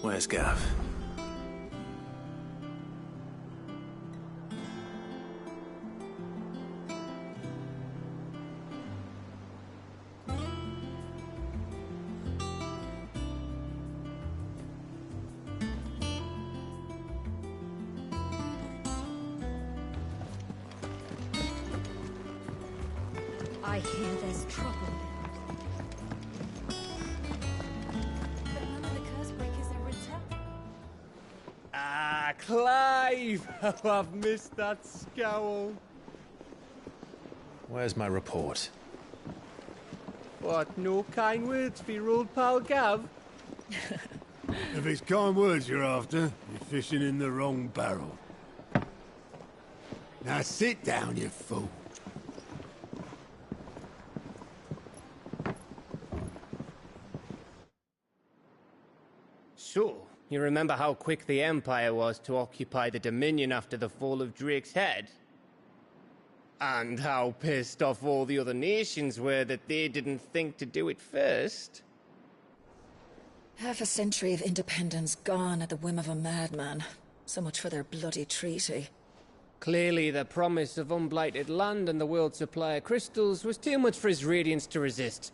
Where's Gav? I hear there's trouble. But none of the Cursebreakers ever returned. Ah, Clive! How I've missed that scowl. Where's my report? What, no kind words for your old pal Gav? If it's kind words you're after, you're fishing in the wrong barrel. Now sit down, you fool. So, you remember how quick the Empire was to occupy the Dominion after the fall of Drake's head? And how pissed off all the other nations were that they didn't think to do it first? Half a century of independence gone at the whim of a madman. So much for their bloody treaty. Clearly, the promise of unblighted land and the world's supply of crystals was too much for his radiance to resist.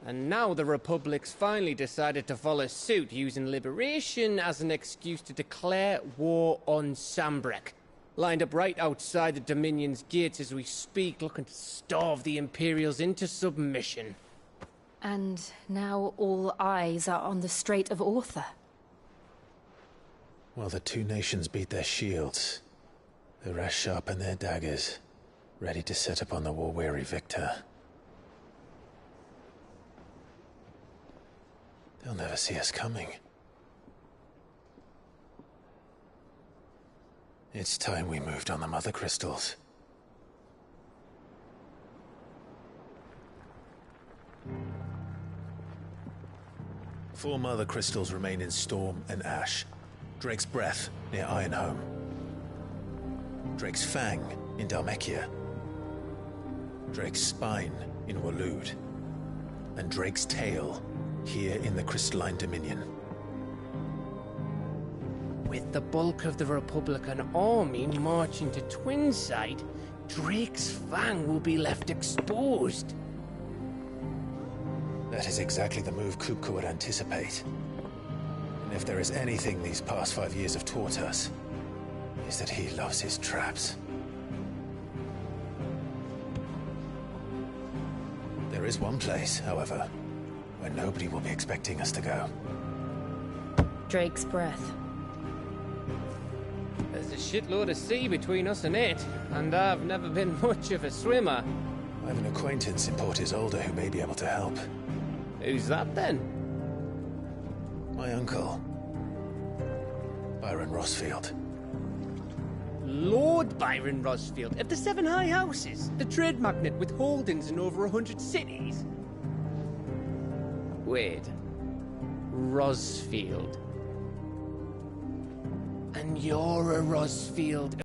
And now the Republic's finally decided to follow suit, using liberation as an excuse to declare war on Sambrek. Lined up right outside the Dominion's gates as we speak, looking to starve the Imperials into submission. And now all eyes are on the Strait of Author. Well, the two nations beat their shields. The rest sharpen their daggers, ready to set upon the war-weary victor. They'll never see us coming. It's time we moved on the Mother Crystals. Four Mother Crystals remain in Storm and Ash. Drake's Breath near Ironhome. Drake's Fang in Dhalmekia. Drake's Spine in Waloed. And Drake's Tail here in the Crystalline Dominion. With the bulk of the Republican army marching to Twinside, Drake's Fang will be left exposed. That is exactly the move Kupka would anticipate. And if there is anything these past 5 years have taught us, is that he loves his traps. There is one place, however, where nobody will be expecting us to go. Drake's Breath. There's a shitload of sea between us and it, and I've never been much of a swimmer. I have an acquaintance in Port Isolde who may be able to help. Who's that then? My uncle, Byron Rosfield. Lord Byron Rosfield of the Seven High Houses, the trade magnate with holdings in over 100 cities. Wait, Rosfield. And you're a Rosfield.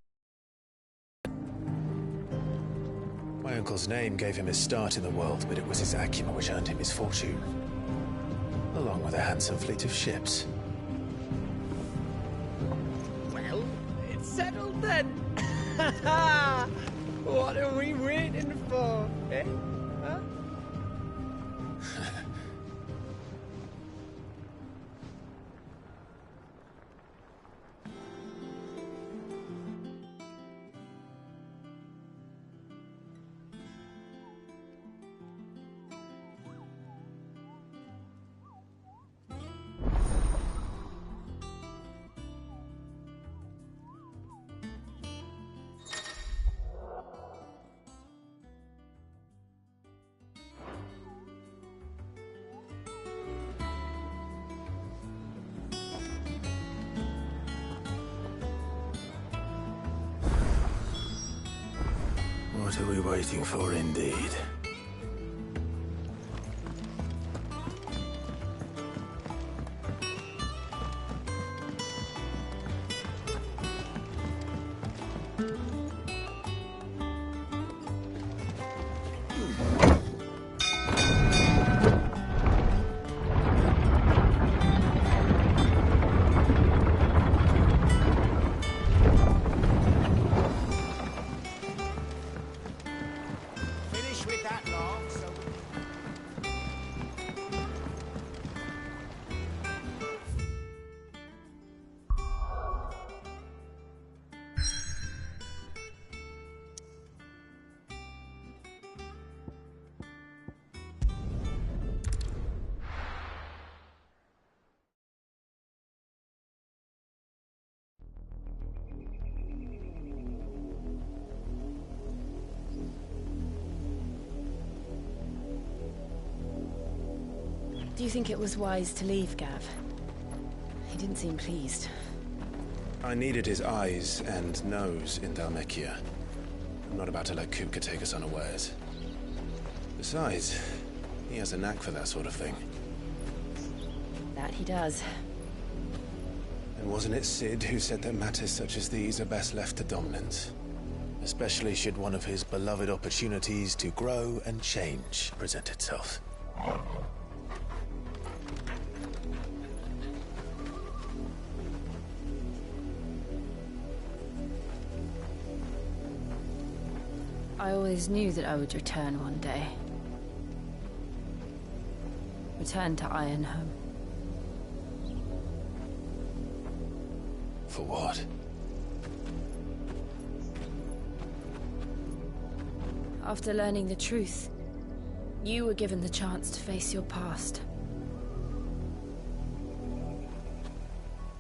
My uncle's name gave him his start in the world, but it was his acumen which earned him his fortune. Along with a handsome fleet of ships. Well, it's settled then. What are we waiting for, eh? Huh? What are we waiting for, indeed? Do you think it was wise to leave, Gav? He didn't seem pleased. I needed his eyes and nose in Dhalmekia. I'm not about to let Kupka take us unawares. Besides, he has a knack for that sort of thing. That he does. And wasn't it Sid who said that matters such as these are best left to dominance? Especially should one of his beloved opportunities to grow and change present itself. I always knew that I would return one day. Return to Ironhome. For what? After learning the truth, you were given the chance to face your past.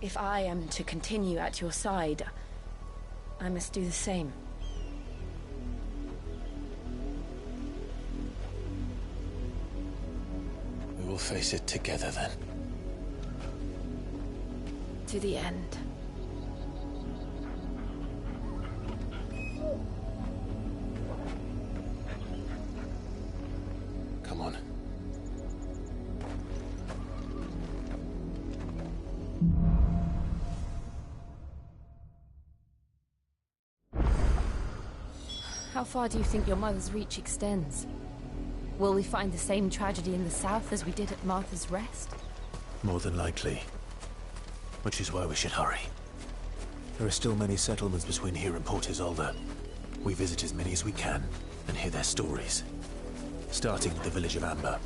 If I am to continue at your side, I must do the same. We will face it together then. To the end. Come on. How far do you think your mother's reach extends? Will we find the same tragedy in the south as we did at Martha's Rest? More than likely. Which is why we should hurry. There are still many settlements between here and Port Isolde. We visit as many as we can and hear their stories. Starting with the village of Amber.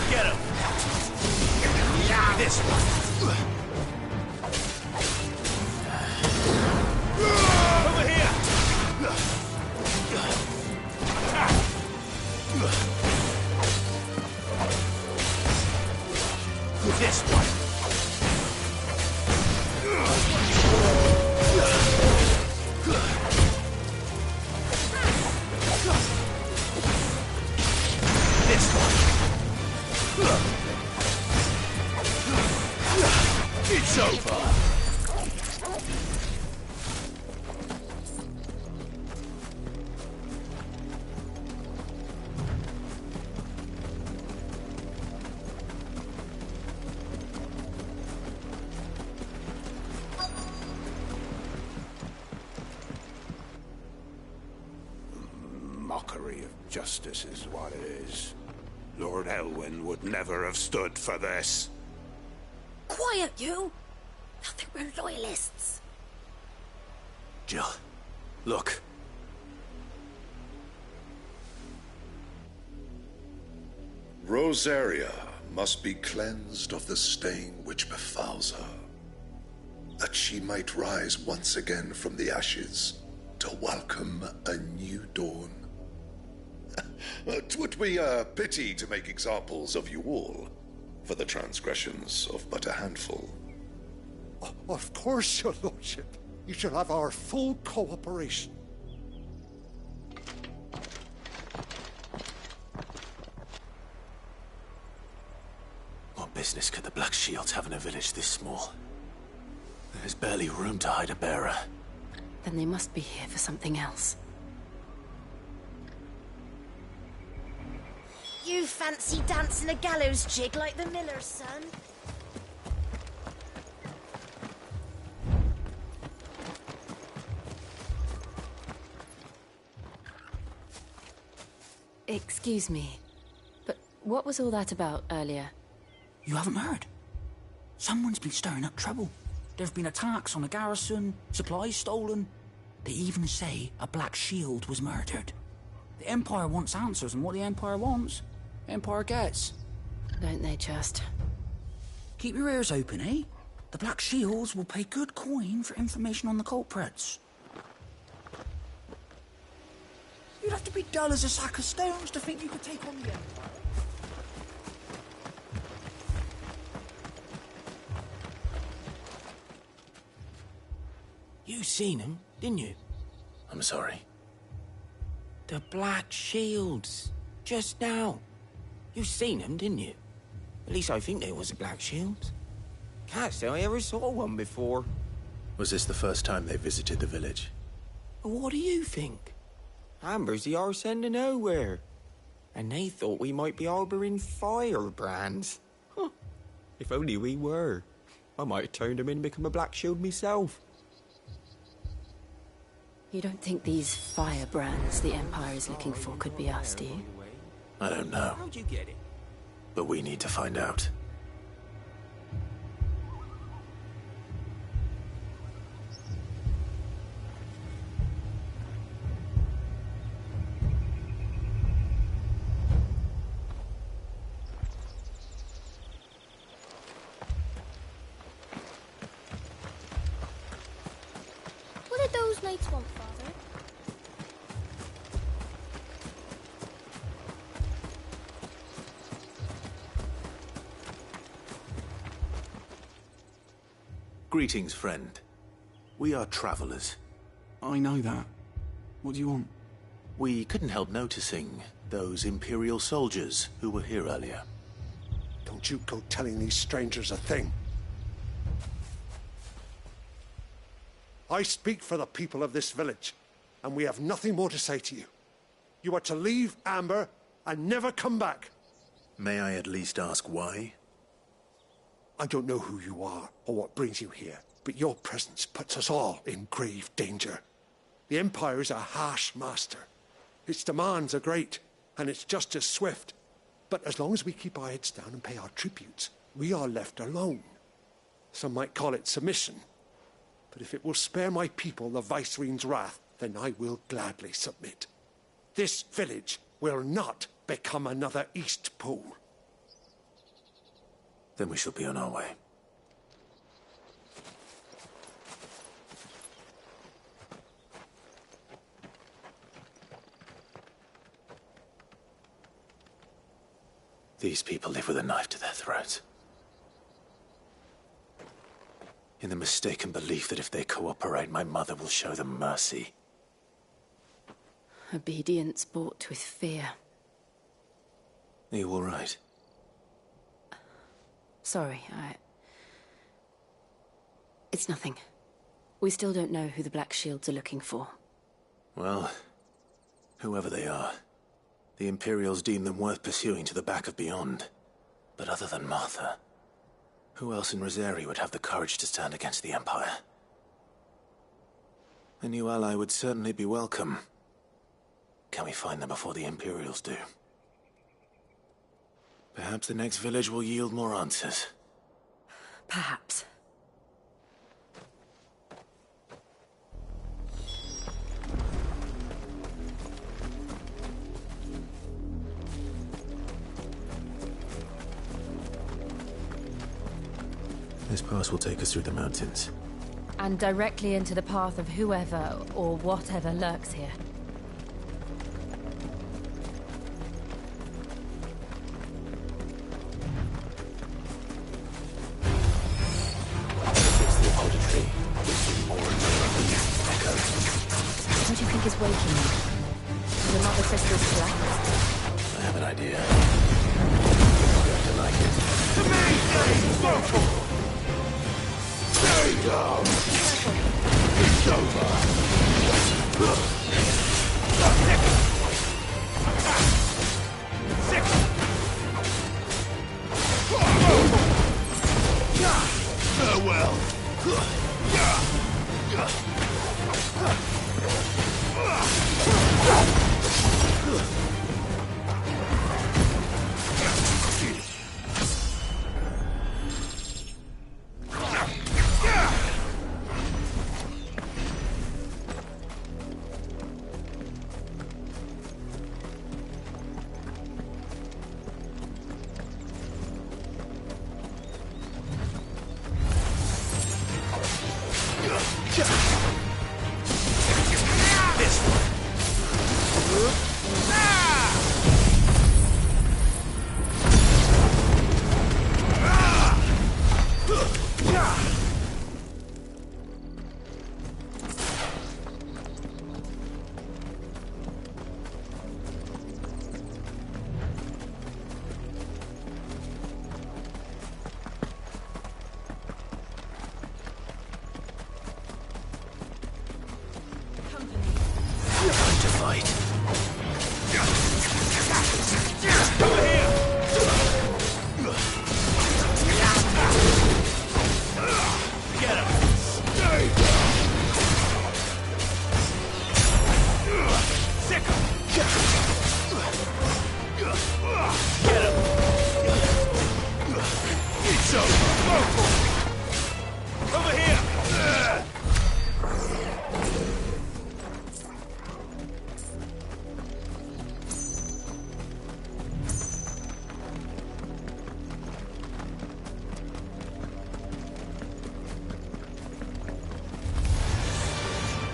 Get him! It's over. Mockery of justice is what it is. Lord Elwyn would never have stood for this. Quiet, you! Nothing but loyalists. Jill, look. Rosaria must be cleansed of the stain which befouls her, that she might rise once again from the ashes to welcome a new dawn. 'Twould be a pity to make examples of you all, for the transgressions of but a handful. Of course, your lordship. You shall have our full cooperation. What business could the Black Shields have in a village this small? There's barely room to hide a bearer. Then they must be here for something else. You fancy dancing a gallows jig like the miller's son? Excuse me, but what was all that about earlier? You haven't heard? Someone's been stirring up trouble. There have been attacks on the garrison, supplies stolen. They even say a Black Shield was murdered. The Empire wants answers, and what the Empire wants, Empire gets. Don't they just? Keep your ears open, eh? The Black Shields will pay good coin for information on the culprits. You'd have to be dull as a sack of stones to think you could take on the Empire. You seen him, didn't you? I'm sorry. The Black Shields. Just now. You seen them, didn't you? At least I think there was a Black Shield. Can't say I ever saw one before. Was this the first time they visited the village? What do you think? Amber's the arse end of nowhere. And they thought we might be harbouring firebrands. Huh. If only we were. I might have turned him in and become a Black Shield myself. You don't think these firebrands the Empire is looking for could be us, do you? I don't know. How'd you get it? But we need to find out. What did those knights want, Father? Greetings, friend. We are travelers. I know that. What do you want? We couldn't help noticing those Imperial soldiers who were here earlier. Don't you go telling these strangers a thing. I speak for the people of this village, and we have nothing more to say to you. You are to leave Amber and never come back. May I at least ask why? I don't know who you are or what brings you here, but your presence puts us all in grave danger. The Empire is a harsh master. Its demands are great, and its justice swift. But as long as we keep our heads down and pay our tributes, we are left alone. Some might call it submission. But if it will spare my people the Viceroy's wrath, then I will gladly submit. This village will not become another Eastpool. Then we shall be on our way. These people live with a knife to their throats. In the mistaken belief that if they cooperate, my mother will show them mercy. Obedience bought with fear. Are you all right? Sorry, It's nothing. We still don't know who the Black Shields are looking for. Well, whoever they are, the Imperials deem them worth pursuing to the back of beyond. But other than Martha, who else in Rosari would have the courage to stand against the Empire? A new ally would certainly be welcome. Can we find them before the Imperials do? Perhaps the next village will yield more answers. Perhaps. This pass will take us through the mountains. And directly into the path of whoever or whatever lurks here. What do you think is waking you? Your mother crystal's collapsed? I have an idea. You're going to like it. Stay down! It's over! Six! Farewell.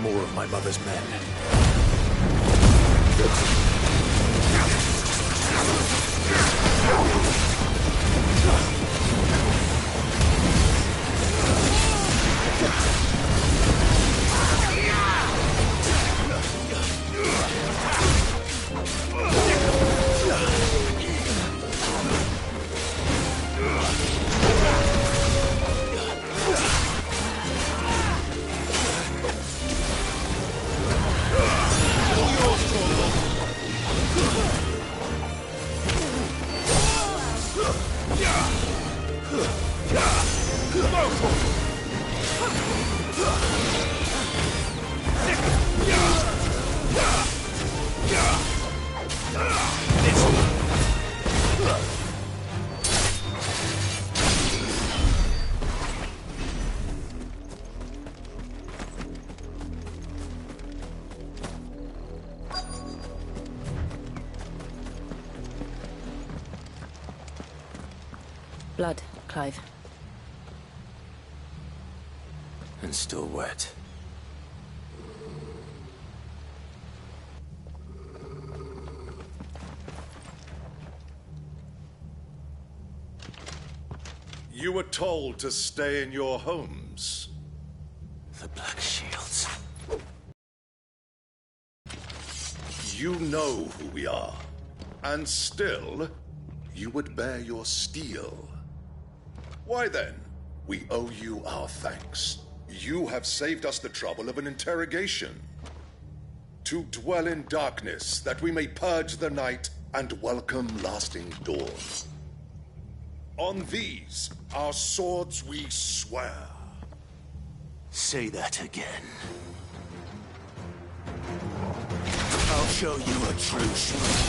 More of my mother's men. Blood, Clive. And still wet. You were told to stay in your homes. The Black Shields. You know who we are. And still, you would bear your steel. Why then, we owe you our thanks. You have saved us the trouble of an interrogation. To dwell in darkness, that we may purge the night and welcome lasting dawn. On these, our swords we swear. Say that again. I'll show you a true sword.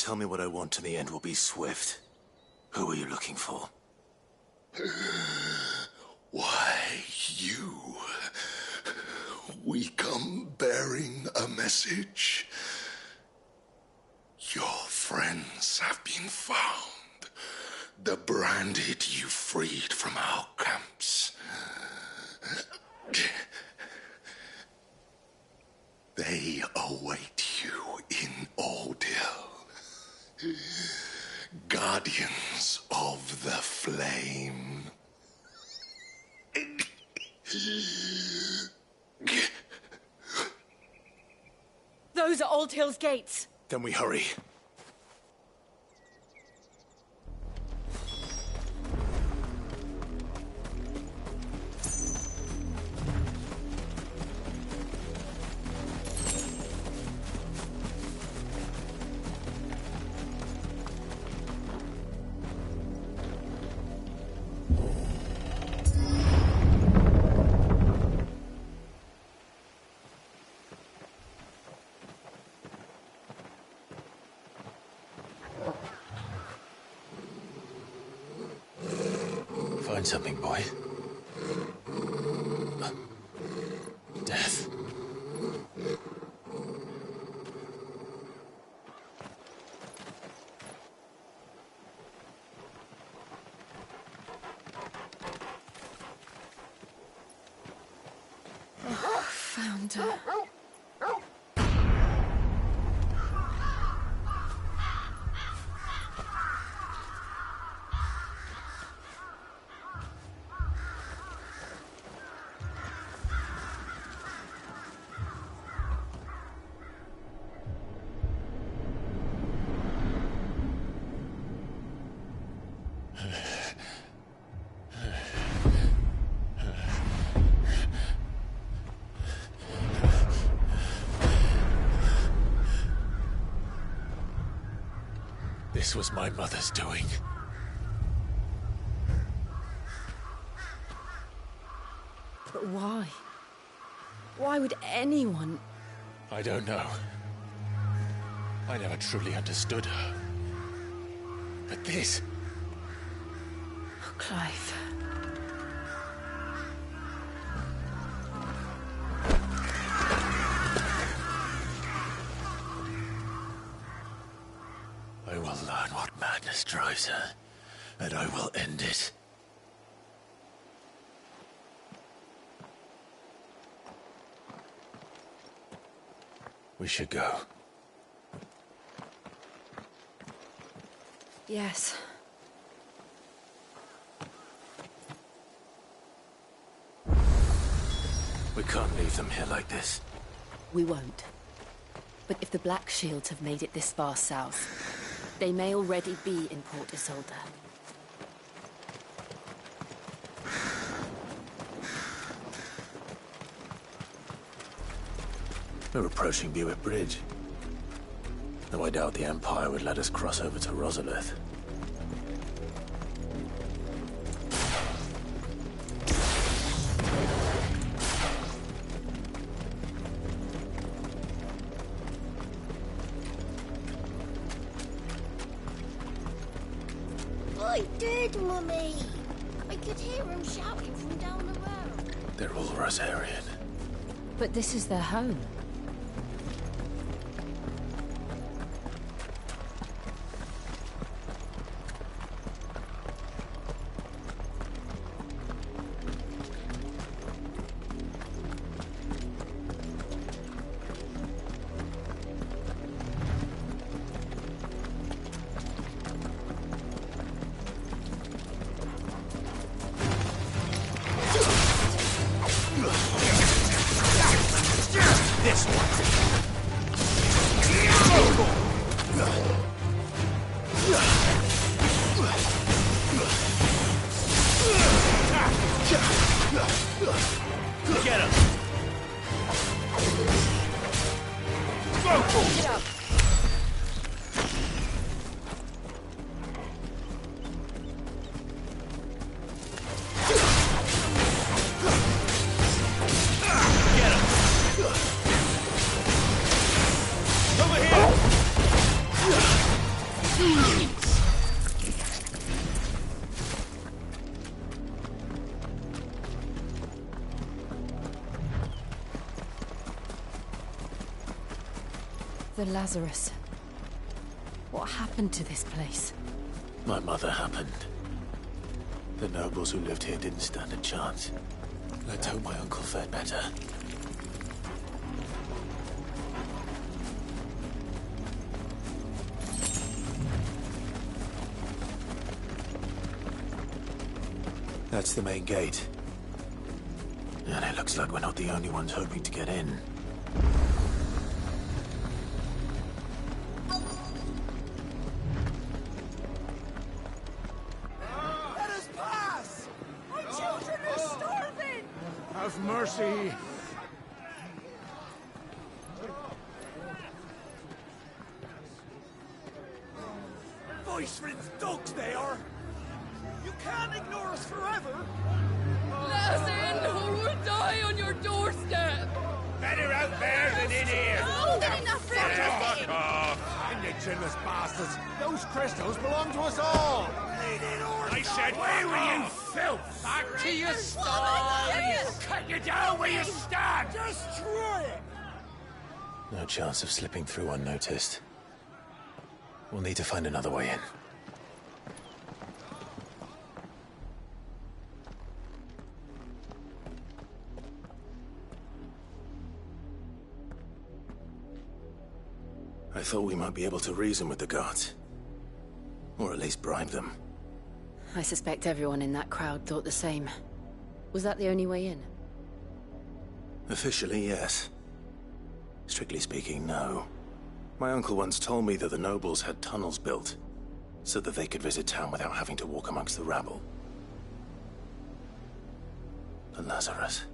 tell me what I want and the end will be swift. Who are you looking for? Why, you. We come bearing a message. Your friends have been found. The branded you freed from our camps. They await you in Ordil. Guardians of the Flame. Those are Old Hill's gates. Then we hurry. Find something, boy. Death. Found her. This was my mother's doing. But why? Why would anyone... I don't know. I never truly understood her. But this... Oh, Clive. I will learn what madness drives her, and I will end it. We should go. Yes. We can't leave them here like this. We won't. But if the Black Shields have made it this far south, they may already be in Port Isolde. We're approaching Buick Bridge. Though I doubt the Empire would let us cross over to Rosalith. I did, Mummy. I could hear him shouting from down the road. They're all Rosarian. But this is their home. This one. Get him. Get up. The Lazarus. What happened to this place? My mother happened. The nobles who lived here didn't stand a chance. Let's hope my uncle fared better. That's the main gate. And it looks like we're not the only ones hoping to get in. Let us pass! My children are starving! Have mercy! Voice-ridden dogs they are! You can't ignore us forever! Let us in, or we'll die on your doorstep! Better out there than in here! More than enough room to Fuck off! And you chinless bastards! Those crystals belong to us all! I said, away with you, filth! Back to your stall! Cut you down where you stand! Destroy it! No chance of slipping through unnoticed. We'll need to find another way in. I thought we might be able to reason with the guards. Or at least bribe them. I suspect everyone in that crowd thought the same. Was that the only way in? Officially, yes. Strictly speaking, no. My uncle once told me that the nobles had tunnels built, so that they could visit town without having to walk amongst the rabble. The Lazarus.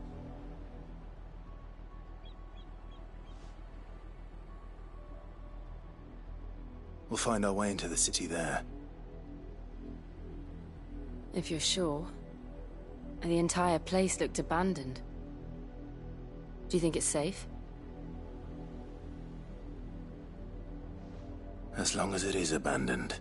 We'll find our way into the city there. If you're sure. The entire place looked abandoned. Do you think it's safe? As long as it is abandoned.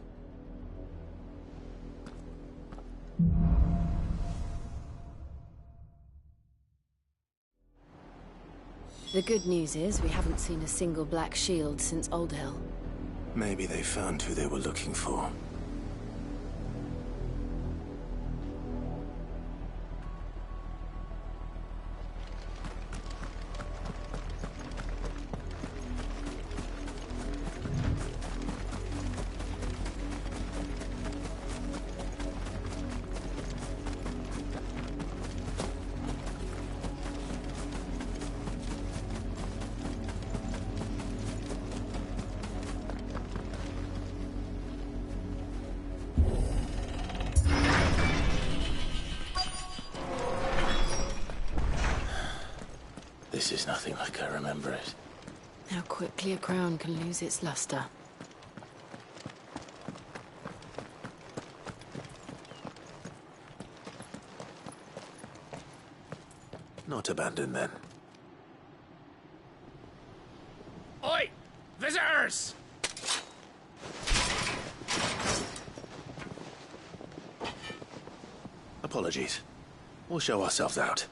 The good news is we haven't seen a single black shield since Old Hill. Maybe they found who they were looking for. This is nothing like I remember it. How quickly a crown can lose its luster. Not abandoned, then. Oi! Visitors! Apologies. We'll show ourselves out.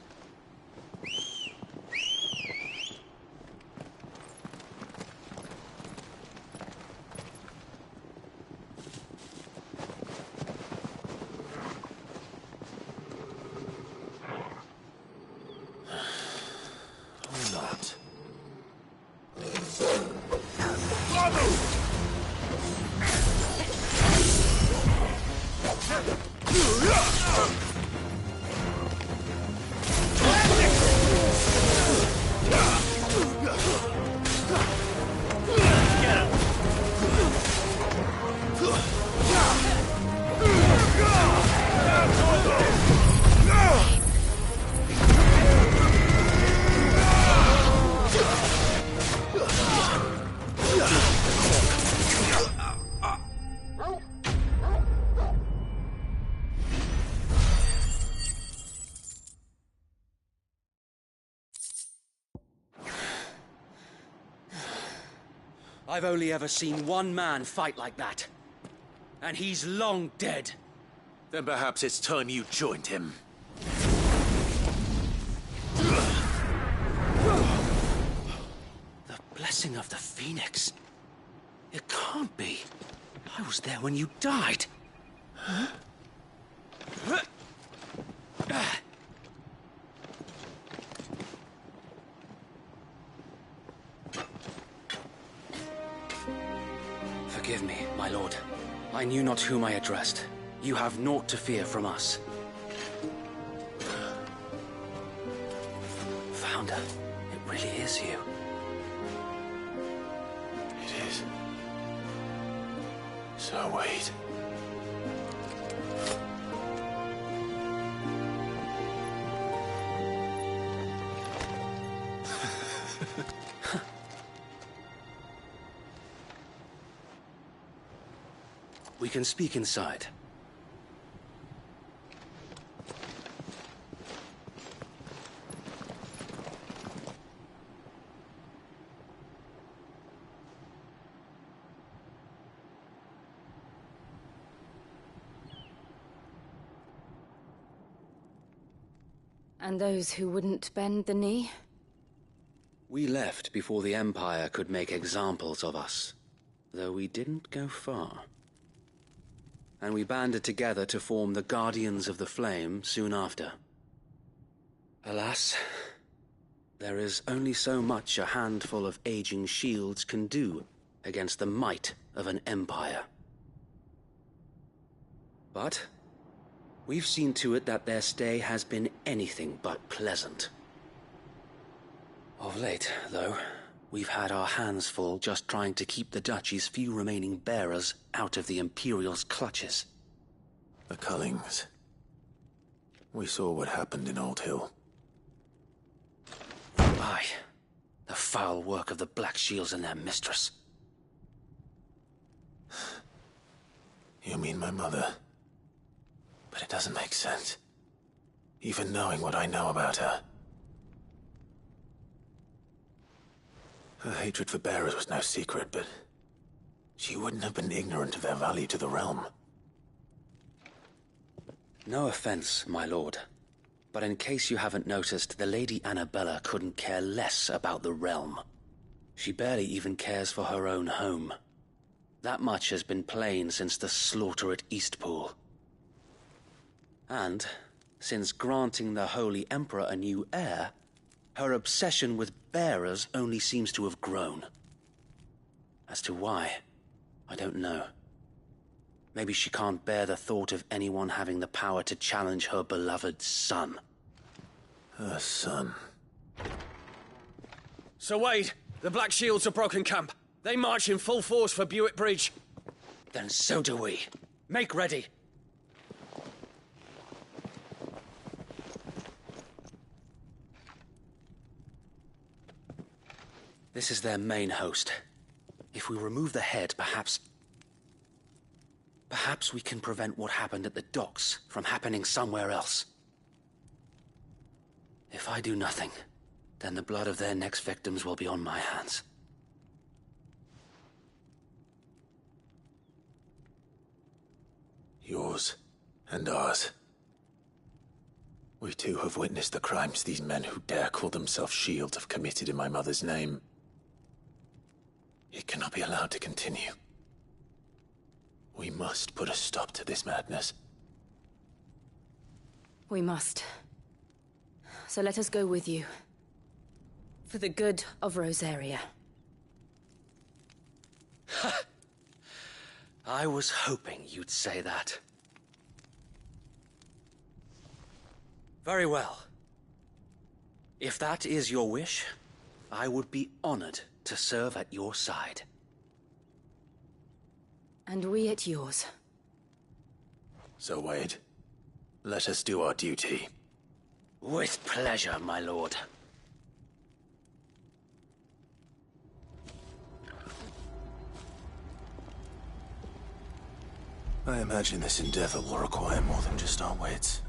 I've only ever seen one man fight like that. And he's long dead. Then perhaps it's time you joined him. The blessed blessing of the Phoenix. It can't be. I was there when you died. Huh? Forgive me, my lord. I knew not whom I addressed. You have naught to fear from us. Founder, it really is you. It is. So wait. We can speak inside. And those who wouldn't bend the knee? We left before the Empire could make examples of us, though we didn't go far. And we banded together to form the Guardians of the Flame soon after. Alas, there is only so much a handful of aging shields can do against the might of an empire. But we've seen to it that their stay has been anything but pleasant. Of late, though, we've had our hands full just trying to keep the Duchy's few remaining bearers out of the Imperial's clutches. The Cullings. We saw what happened in Old Hill. Aye. The foul work of the Black Shields and their mistress. You mean my mother? But it doesn't make sense. Even knowing what I know about her. Her hatred for bearers was no secret, but she wouldn't have been ignorant of their value to the realm. No offense, my lord, but in case you haven't noticed, the Lady Annabella couldn't care less about the realm. She barely even cares for her own home. That much has been plain since the slaughter at Eastpool. And, since granting the Holy Emperor a new heir, her obsession with bearers only seems to have grown. As to why, I don't know. Maybe she can't bear the thought of anyone having the power to challenge her beloved son. Her son? Sir Wade, the Black Shields have broken camp. They march in full force for Buick Bridge. Then so do we. Make ready. This is their main host. If we remove the head, perhaps we can prevent what happened at the docks from happening somewhere else. If I do nothing, then the blood of their next victims will be on my hands. Yours and ours. We too have witnessed the crimes these men who dare call themselves shields have committed in my mother's name. It cannot be allowed to continue. We must put a stop to this madness. We must. So let us go with you. For the good of Rosaria. I was hoping you'd say that. Very well. If that is your wish, I would be honored to serve at your side. And we at yours. So, Wade, let us do our duty. With pleasure, my lord. I imagine this endeavor will require more than just our wits.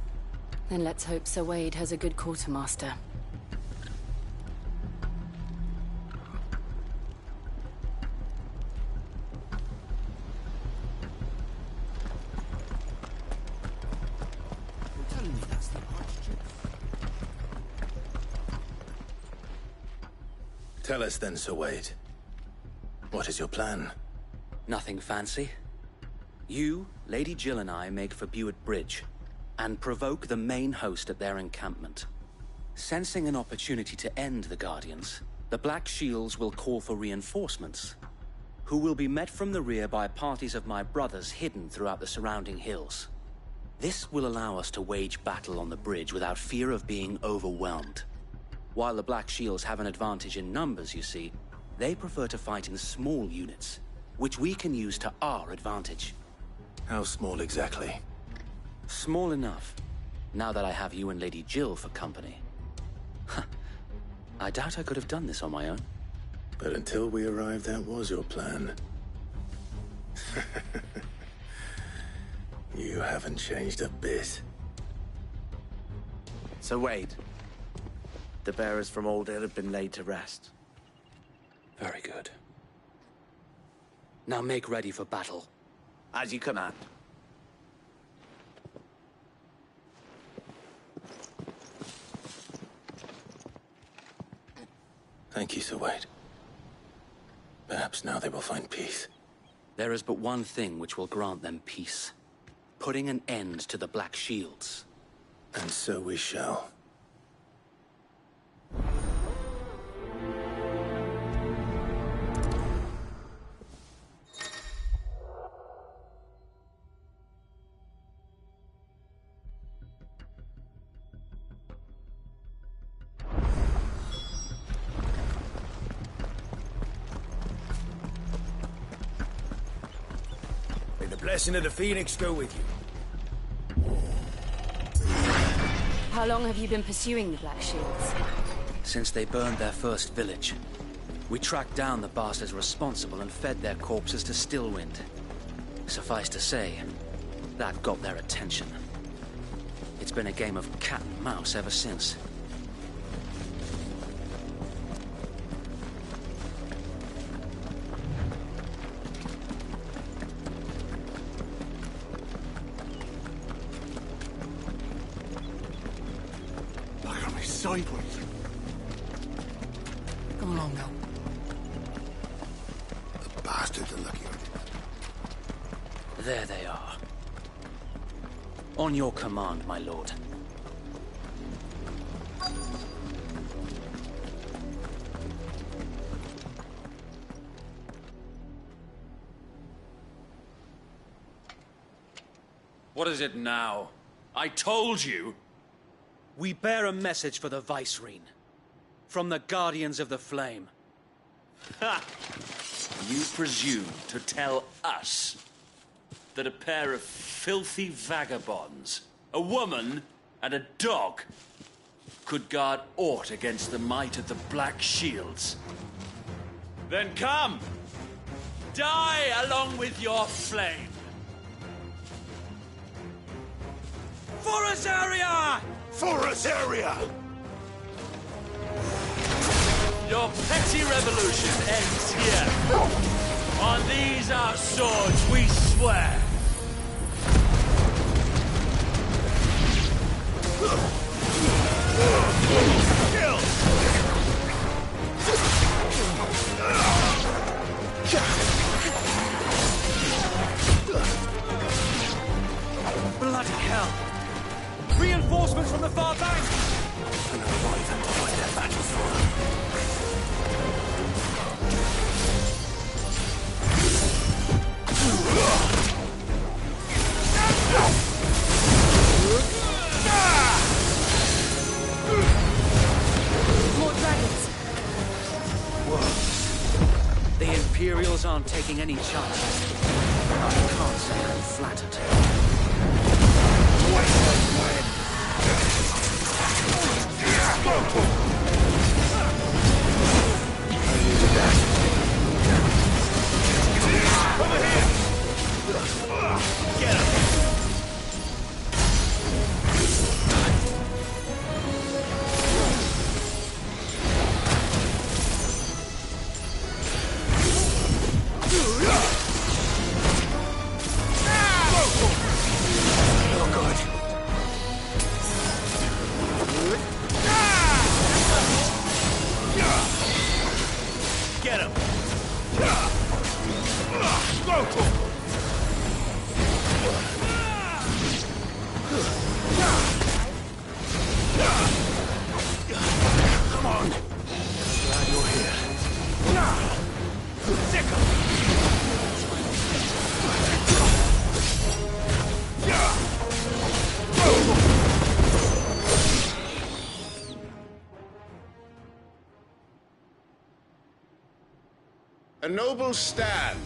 Then let's hope Sir Wade has a good quartermaster. Tell us then, Sir Wade. What is your plan? Nothing fancy. You, Lady Jill and I make for Buett Bridge, and provoke the main host at their encampment. Sensing an opportunity to end the Guardians, the Black Shields will call for reinforcements, who will be met from the rear by parties of my brothers hidden throughout the surrounding hills. This will allow us to wage battle on the bridge without fear of being overwhelmed. While the Black Shields have an advantage in numbers, you see, they prefer to fight in small units, which we can use to our advantage. How small exactly? Small enough, now that I have you and Lady Jill for company. I doubt I could have done this on my own. But until we arrived, that was your plan. You haven't changed a bit. So Wade, the bearers from Old Hill have been laid to rest. Very good. Now make ready for battle. As you command. Thank you, Sir Wade. Perhaps now they will find peace. There is but one thing which will grant them peace. Putting an end to the Black Shields. And so we shall. May the blessing of the Phoenix go with you. How long have you been pursuing the Black Shields? Since they burned their first village. We tracked down the bastards responsible and fed their corpses to Stillwind. Suffice to say, that got their attention. It's been a game of cat and mouse ever since. Sideways. Come along now. The bastards are looking at it. There they are. On your command, my lord. What is it now? I told you! We bear a message for the Vicereine. From the Guardians of the Flame. Ha! You presume to tell us that a pair of filthy vagabonds, a woman and a dog, could guard aught against the might of the Black Shields? Then come! Die along with your flame! For Azaria! For Azaria! Your petty revolution ends here. On these our swords we swear. Kill! Bloody hell! Reinforcements from the far bank! And avoid them to fight their battles for them. More dragons! Whoa. The Imperials aren't taking any chances. I can't say I'm flattered. Get him! Get him! Come on! Glad you're here. Sick of A noble stand,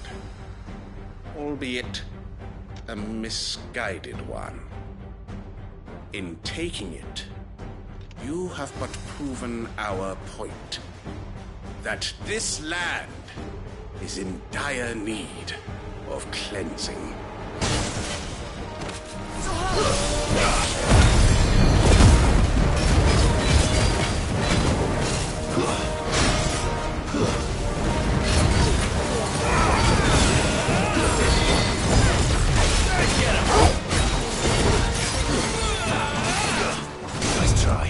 albeit a misguided one. In taking it, you have but proven our point. That this land is in dire need of cleansing. Nice try.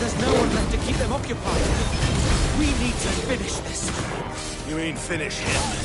There's no one left to keep them occupied. We need to finish this. You mean finish him?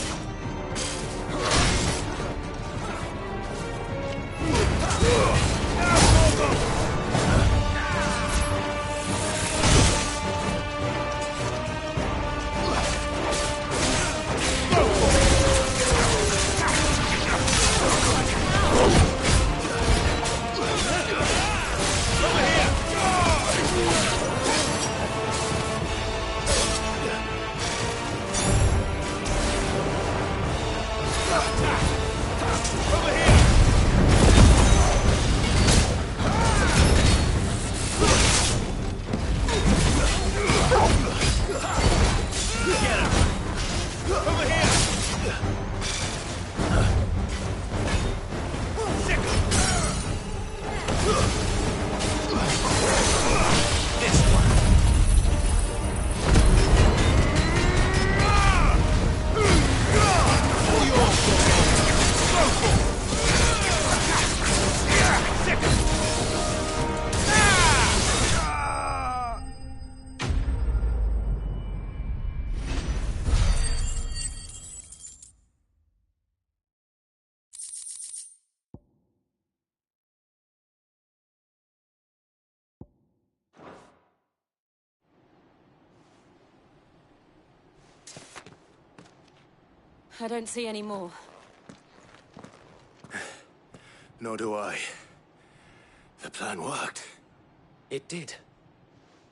I don't see any more. Nor do I. The plan worked. It did.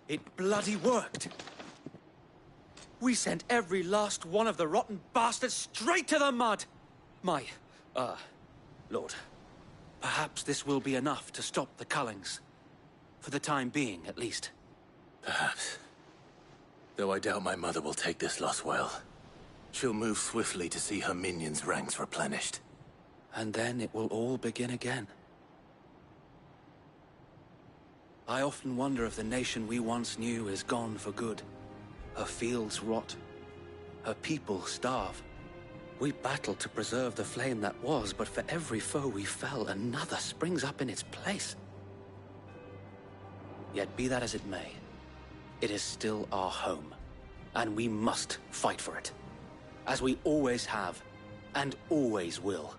It bloody worked. We sent every last one of the rotten bastards straight to the mud! Lord. Perhaps this will be enough to stop the Cullings. For the time being, at least. Perhaps. Though I doubt my mother will take this loss well. She'll move swiftly to see her minions' ranks replenished. And then it will all begin again. I often wonder if the nation we once knew is gone for good. Her fields rot. Her people starve. We battled to preserve the flame that was, but for every foe we fell, another springs up in its place. Yet be that as it may, it is still our home, and we must fight for it. As we always have, and always will.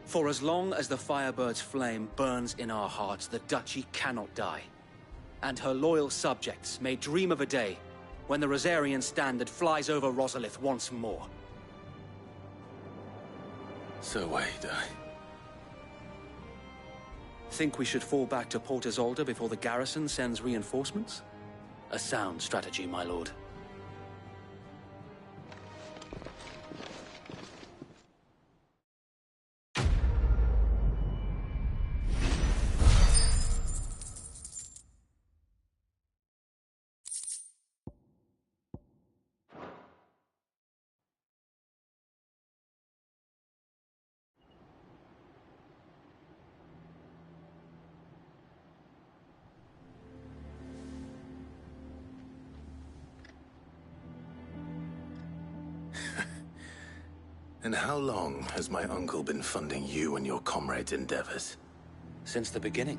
For as long as the Firebird's flame burns in our hearts, the Duchy cannot die. And her loyal subjects may dream of a day when the Rosarian standard flies over Rosalith once more. So wait, Think we should fall back to Port Isolde before the garrison sends reinforcements? A sound strategy, my lord. And how long has my uncle been funding you and your comrades' endeavors? Since the beginning.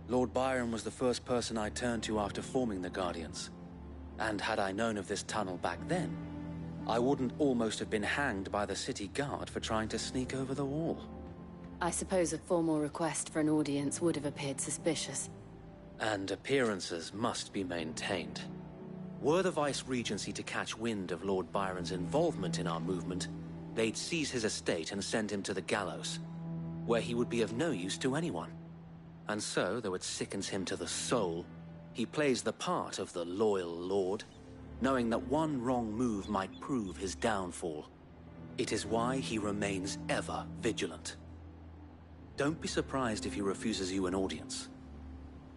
Lord Byron was the first person I turned to after forming the Guardians. And had I known of this tunnel back then, I wouldn't almost have been hanged by the city guard for trying to sneak over the wall. I suppose a formal request for an audience would have appeared suspicious. And appearances must be maintained. Were the Vice-Regency to catch wind of Lord Byron's involvement in our movement, they'd seize his estate and send him to the gallows, where he would be of no use to anyone. And so, though it sickens him to the soul, he plays the part of the loyal lord, knowing that one wrong move might prove his downfall. It is why he remains ever vigilant. Don't be surprised if he refuses you an audience,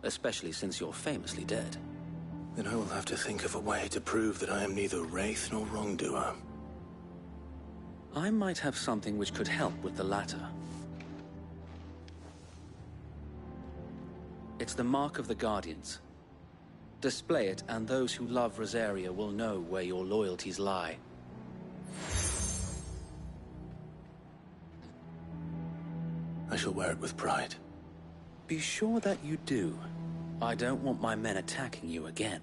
especially since you're famously dead. Then I will have to think of a way to prove that I am neither wraith nor wrongdoer. I might have something which could help with the latter. It's the mark of the Guardians. Display it, and those who love Rosaria will know where your loyalties lie. I shall wear it with pride. Be sure that you do. I don't want my men attacking you again.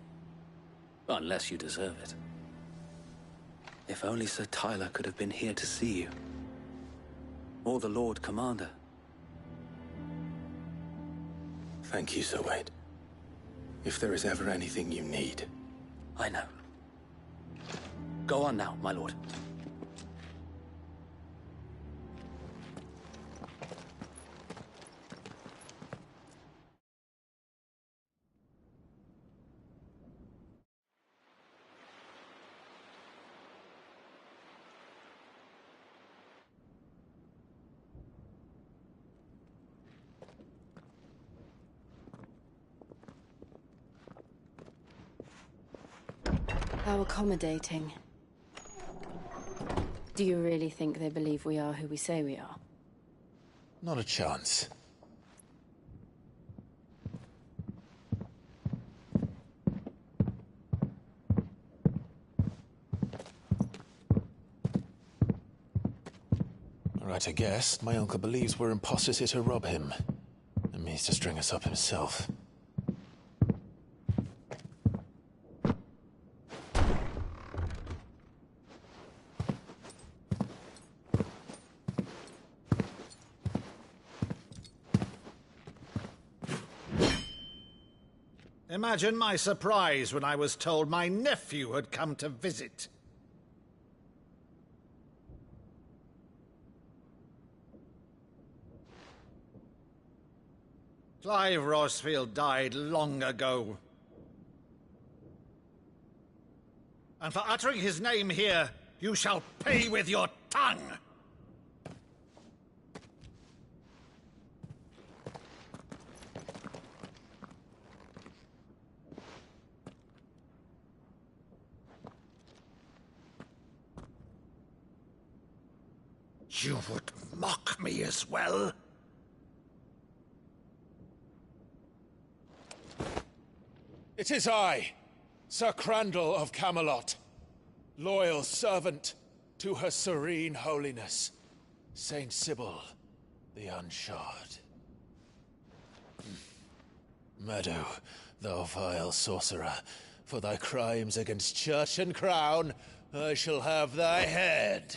Unless you deserve it. If only Sir Tyler could have been here to see you. Or the Lord Commander. Thank you, Sir Wade. If there is ever anything you need. I know. Go on now, my lord. How accommodating. Do you really think they believe we are who we say we are? Not a chance. Right, I guess. My uncle believes we're imposters here to rob him. And means to string us up himself. Imagine my surprise when I was told my nephew had come to visit. Clive Rosfield died long ago. And for uttering his name here, you shall pay with your tongue! You would mock me as well? It is I, Sir Crandall of Camelot, loyal servant to Her Serene Holiness, Saint Sybil the Unshod. Meadow, thou vile sorcerer, for thy crimes against church and crown, I shall have thy head.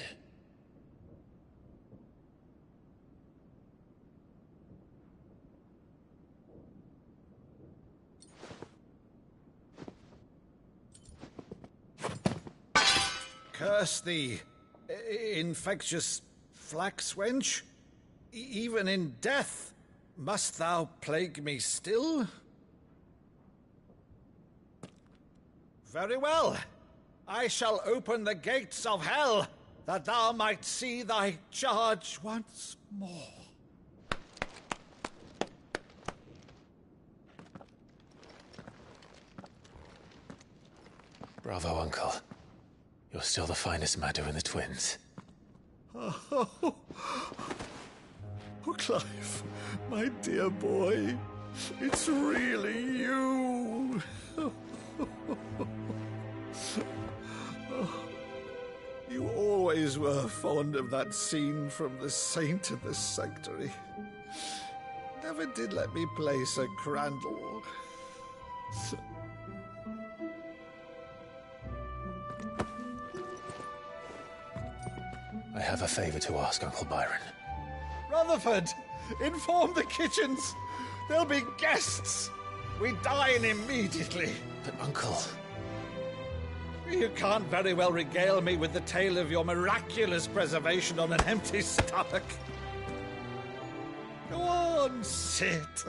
Curse thee, infectious flax wench. Even in death, must thou plague me still? Very well. I shall open the gates of hell, that thou might see thy charge once more. Bravo, Uncle. You're still the finest Maddu in the twins. Oh, Clive, my dear boy, it's really you. You always were fond of that scene from The Saint of the Sanctuary. Never did let me play Sir Crandall. I have a favor to ask, Uncle Byron. Rutherford, inform the kitchens. There'll be guests. We dine immediately. But, Uncle... You can't very well regale me with the tale of your miraculous preservation on an empty stomach. Go on, sit.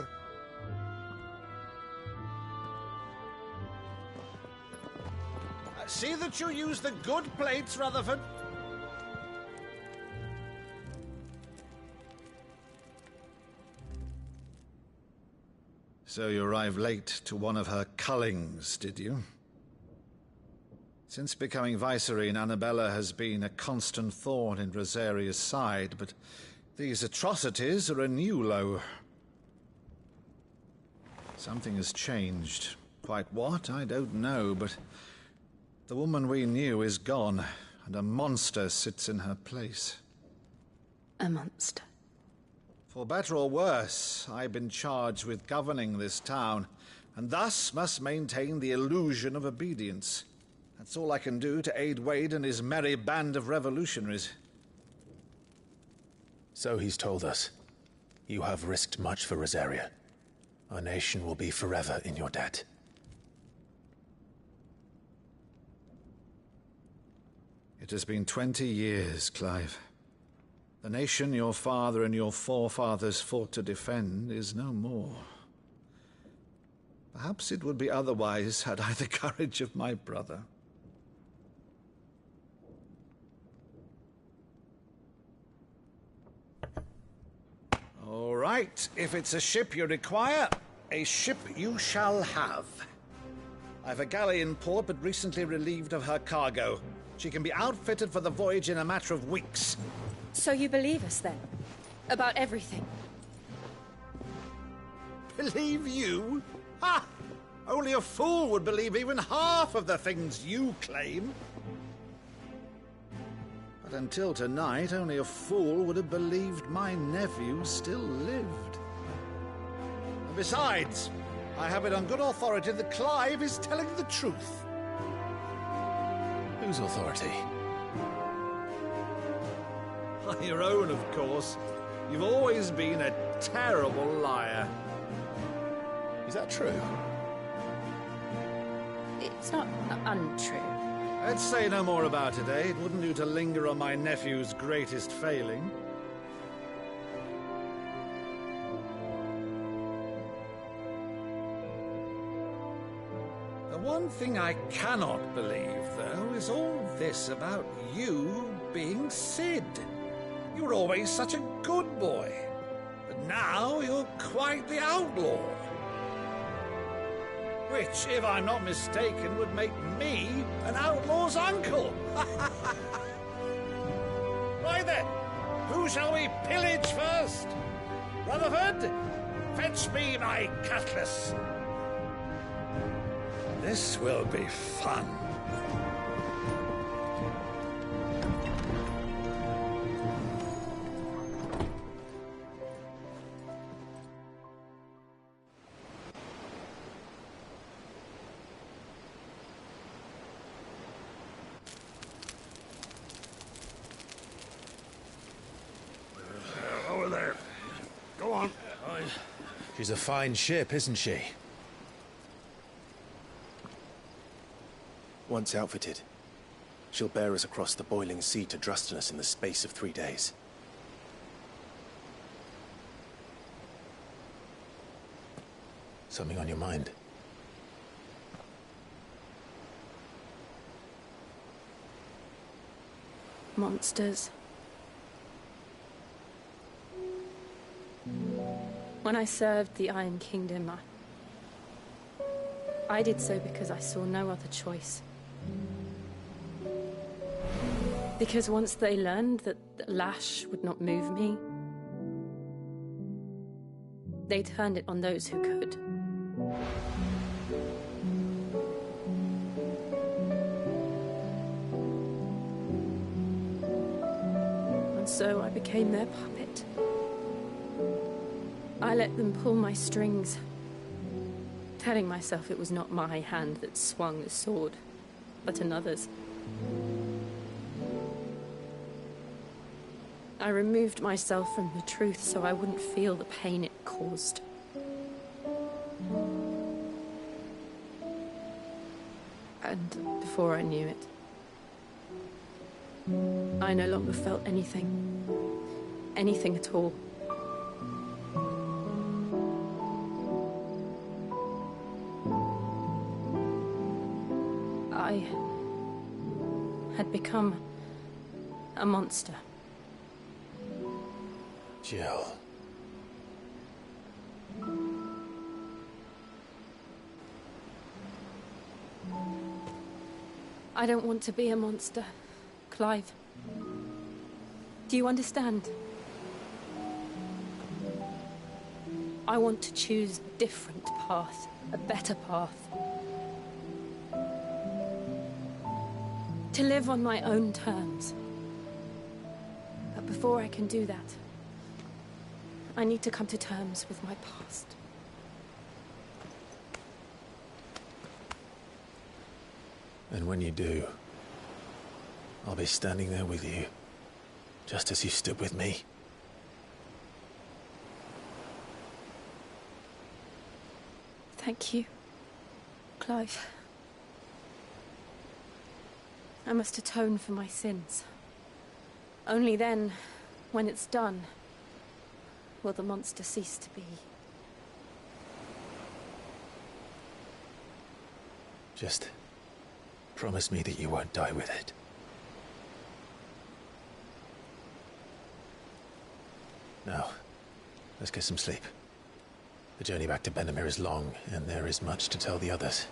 See that you use the good plates, Rutherford. So you arrived late to one of her cullings, did you? Since becoming Vicereine, Annabella has been a constant thorn in Rosaria's side, but these atrocities are a new low. Something has changed. Quite what, I don't know, but the woman we knew is gone, and a monster sits in her place. A monster? For better or worse, I've been charged with governing this town, and thus must maintain the illusion of obedience. That's all I can do to aid Wade and his merry band of revolutionaries. So he's told us. You have risked much for Rosaria. Our nation will be forever in your debt. It has been 20 years, Clive. The nation your father and your forefathers fought to defend is no more. Perhaps it would be otherwise had I the courage of my brother. All right, if it's a ship you require, a ship you shall have. I've a galley in port, but recently relieved of her cargo. She can be outfitted for the voyage in a matter of weeks. So you believe us, then? About everything? Believe you? Ha! Only a fool would believe even half of the things you claim. But until tonight, only a fool would have believed my nephew still lived. And besides, I have it on good authority that Clive is telling the truth. Whose authority? Your own, of course. You've always been a terrible liar. Is that true? It's not untrue. Let's say no more about it, eh? It wouldn't do to linger on my nephew's greatest failing. The one thing I cannot believe, though, is all this about you being Sid. You were always such a good boy, but now you're quite the outlaw. Which, if I'm not mistaken, would make me an outlaw's uncle. Right then, who shall we pillage first? Rutherford, fetch me my cutlass. This will be fun. Over there. Go on. She's a fine ship, isn't she? Once outfitted, She'll bear us across the boiling sea to Drustinus in the space of 3 days. Something on your mind? Monsters. When I served the Iron Kingdom, I did so because I saw no other choice. Because once they learned that the lash would not move me, they turned it on those who could. And so I became their puppet. I let them pull my strings, telling myself it was not my hand that swung the sword, but another's. I removed myself from the truth so I wouldn't feel the pain it caused. And before I knew it, I no longer felt anything. Anything at all. I had become a monster. Jill. I don't want to be a monster, Clive. Do you understand? I want to choose a different path, a better path. To live on my own terms. But before I can do that, I need to come to terms with my past. And when you do, I'll be standing there with you, just as you stood with me. Thank you, Clive. I must atone for my sins. Only then, when it's done, will the monster cease to be. Just promise me that you won't die with it. Now, let's get some sleep. The journey back to Benamir is long, and there is much to tell the others.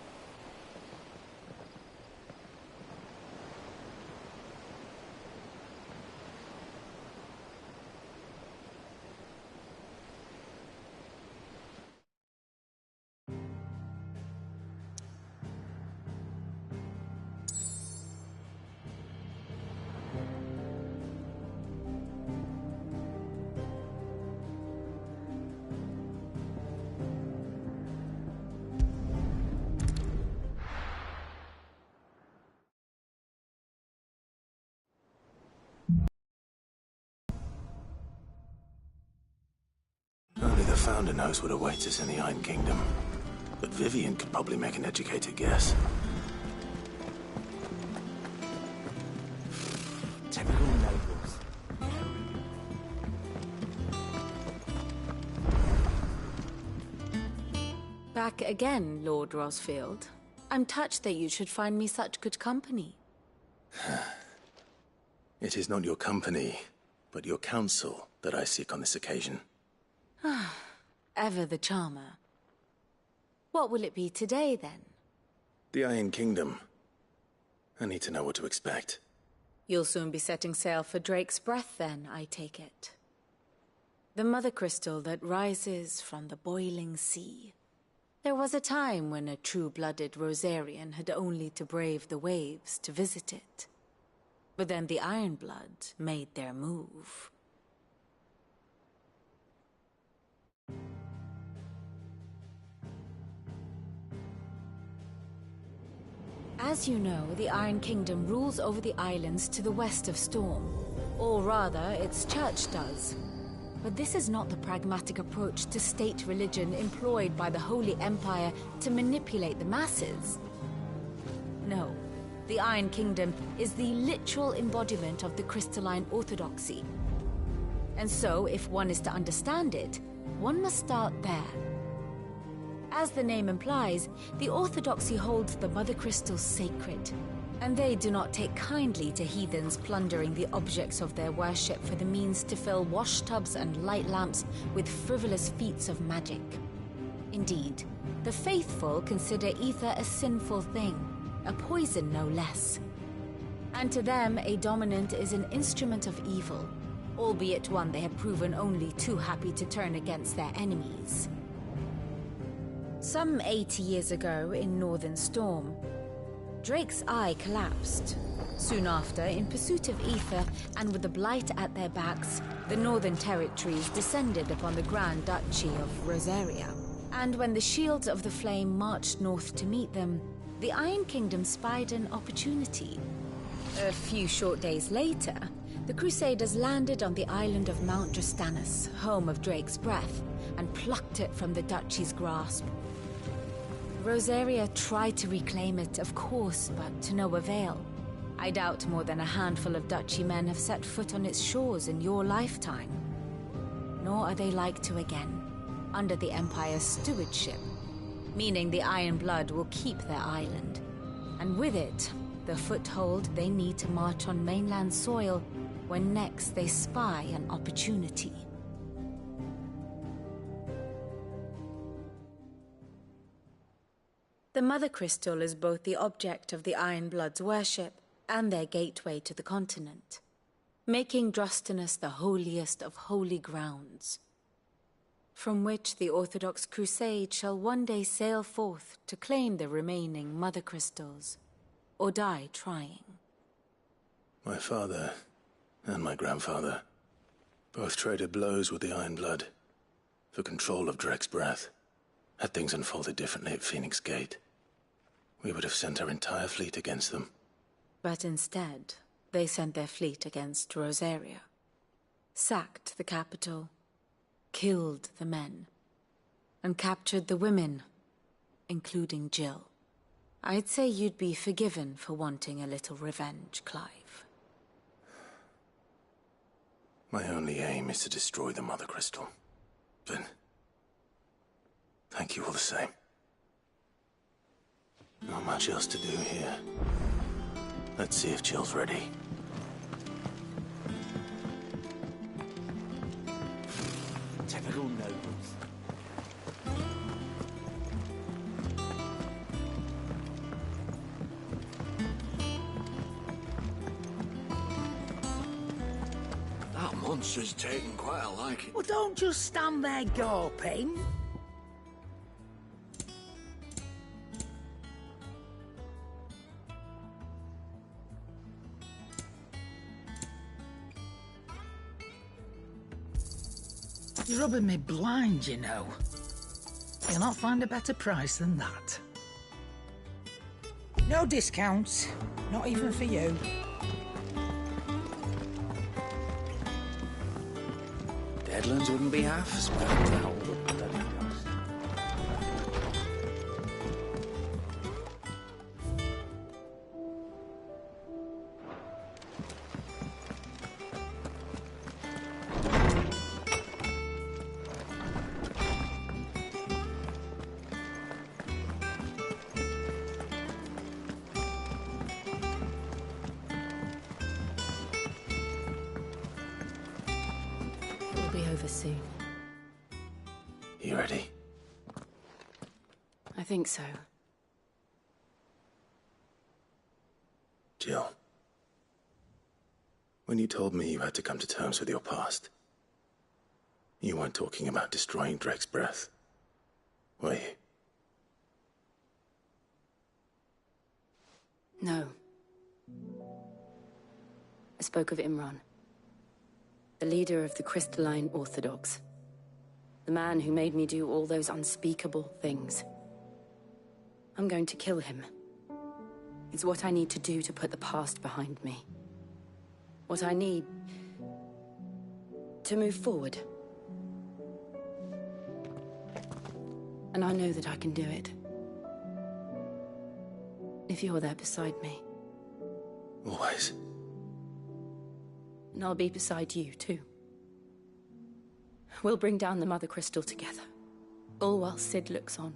Only the Founder knows what awaits us in the Iron Kingdom. But Vivian could probably make an educated guess. Typical nobles. Back again, Lord Rosfield. I'm touched that you should find me such good company. It is not your company, but your counsel that I seek on this occasion. Ever the charmer. What will it be today, then? The Iron Kingdom. I need to know what to expect. You'll soon be setting sail for Drake's Breath, then, I take it. The mother crystal that rises from the boiling sea. There was a time when a true-blooded Rosarian had only to brave the waves to visit it. But then the Ironblood made their move. As you know, the Iron Kingdom rules over the islands to the west of Storm. Or rather, its church does. But this is not the pragmatic approach to state religion employed by the Holy Empire to manipulate the masses. No, the Iron Kingdom is the literal embodiment of the crystalline orthodoxy. And so, if one is to understand it, one must start there. As the name implies, the orthodoxy holds the Mother Crystals sacred, and they do not take kindly to heathens plundering the objects of their worship for the means to fill washtubs and light lamps with frivolous feats of magic. Indeed, the faithful consider ether a sinful thing, a poison no less. And to them, a dominant is an instrument of evil, albeit one they have proven only too happy to turn against their enemies. Some 80 years ago, in Northern Storm, Drake's eye collapsed. Soon after, in pursuit of ether and with the Blight at their backs, the Northern Territories descended upon the Grand Duchy of Rosaria. And when the Shields of the Flame marched north to meet them, the Iron Kingdom spied an opportunity. A few short days later, the Crusaders landed on the island of Mount Drastanus, home of Drake's Breath, and plucked it from the Duchy's grasp. Rosaria tried to reclaim it, of course, but to no avail. I doubt more than a handful of Duchy men have set foot on its shores in your lifetime. Nor are they like to again, under the Empire's stewardship, meaning the Iron Blood will keep their island, and with it, the foothold they need to march on mainland soil when next they spy an opportunity. The Mother Crystal is both the object of the Iron Blood's worship and their gateway to the continent, making Drastanus the holiest of holy grounds, from which the Orthodox Crusade shall one day sail forth to claim the remaining Mother Crystals, or die trying. My father and my grandfather both traded blows with the Iron Blood for control of Drake's Breath. Had things unfolded differently at Phoenix Gate, we would have sent our entire fleet against them. But instead, they sent their fleet against Rosaria, sacked the capital, killed the men, and captured the women, including Jill. I'd say you'd be forgiven for wanting a little revenge, Clive. My only aim is to destroy the Mother Crystal. But thank you all the same. Not much else to do here. Let's see if Jill's ready. Typical nobles. That monster's taking quite a liking. Well, don't just stand there gawping. You're rubbing me blind, you know. You'll not find a better price than that. No discounts, not even for you. Deadlands wouldn't be half as bad to hold up the bloody price. Soon. You ready? I think so. Jill, when you told me you had to come to terms with your past, you weren't talking about destroying Drake's Breath, were you? No. I spoke of Imran, the leader of the Crystalline Orthodox. The man who made me do all those unspeakable things. I'm going to kill him. It's what I need to do to put the past behind me. What I need to move forward. And I know that I can do it. If you're there beside me. Always. And I'll be beside you, too. We'll bring down the Mother Crystal together. All while Sid looks on.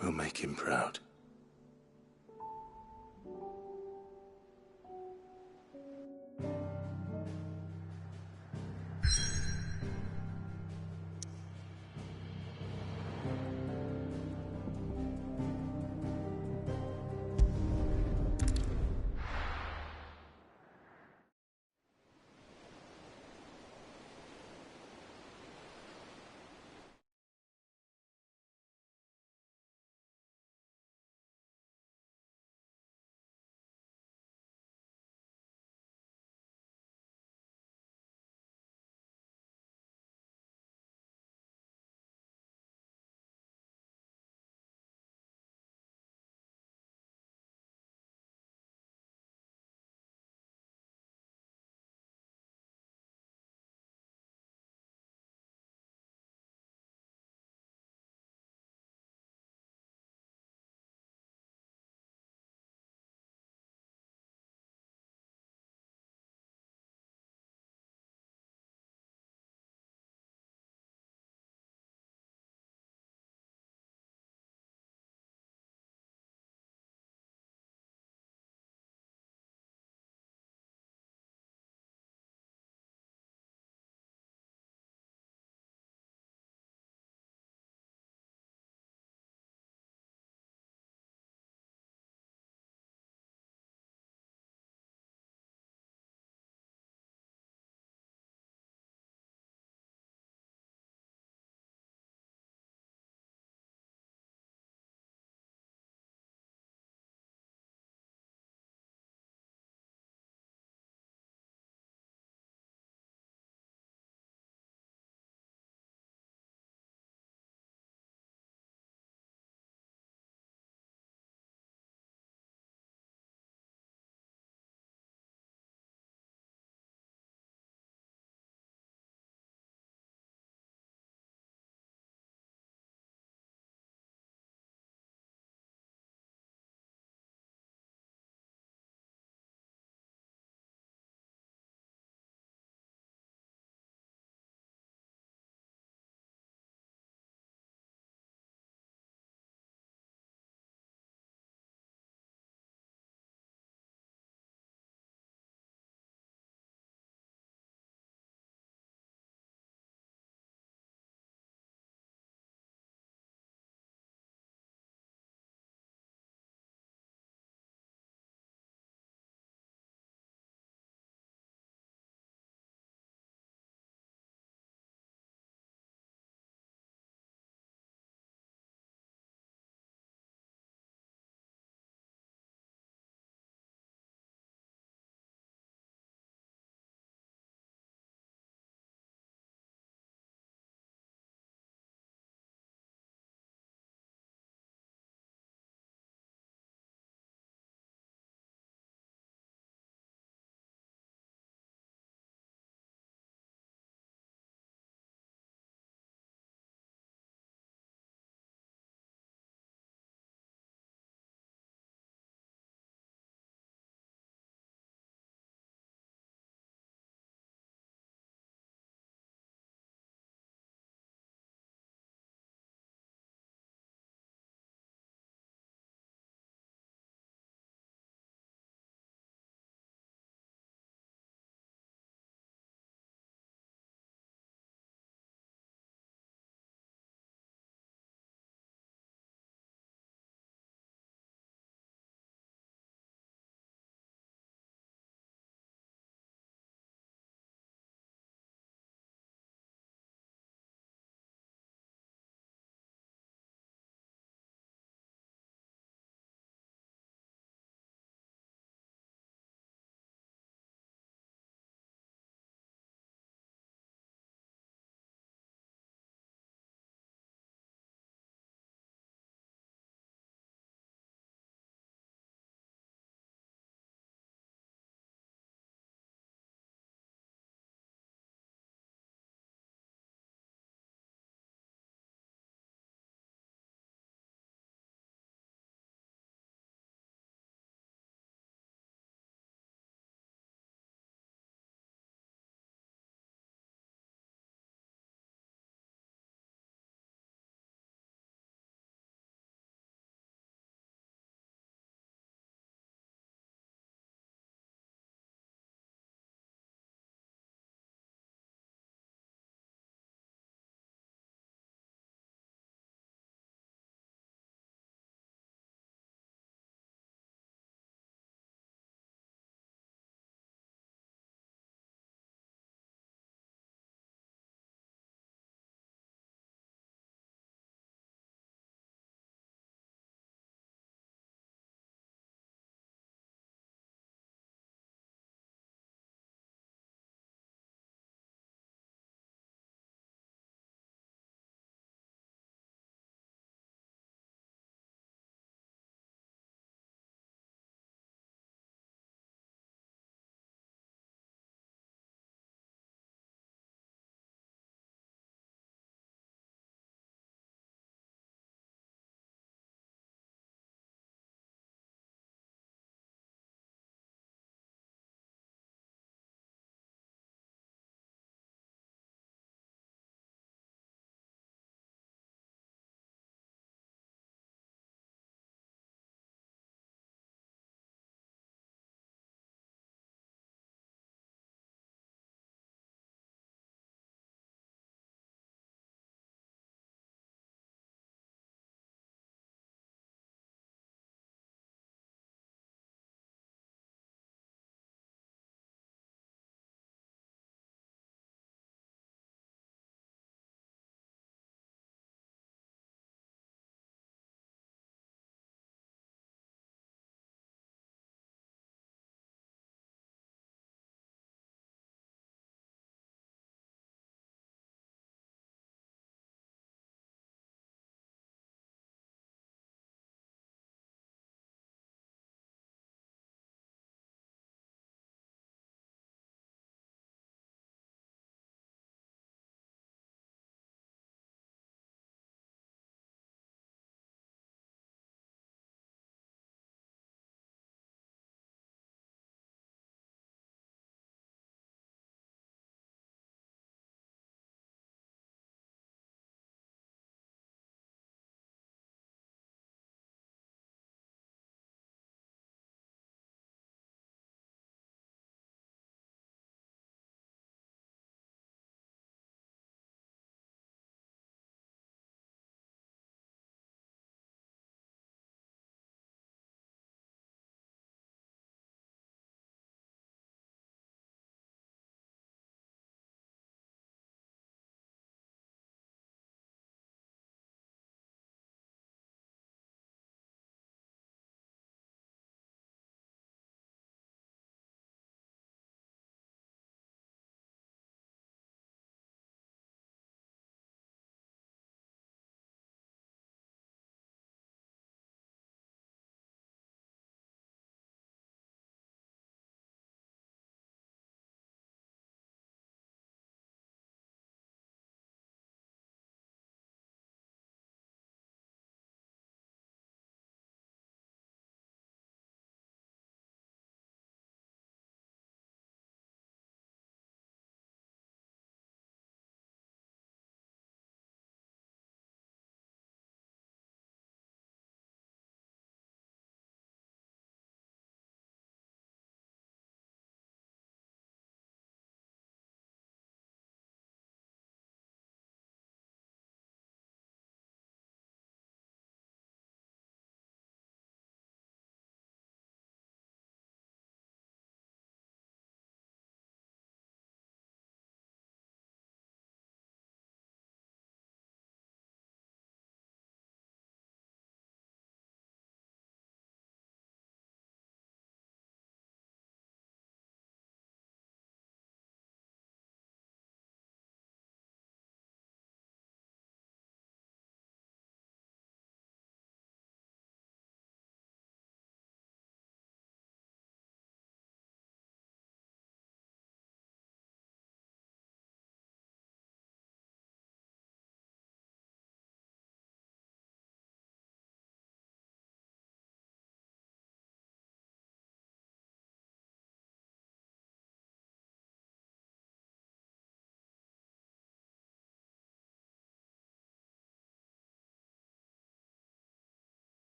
We'll make him proud.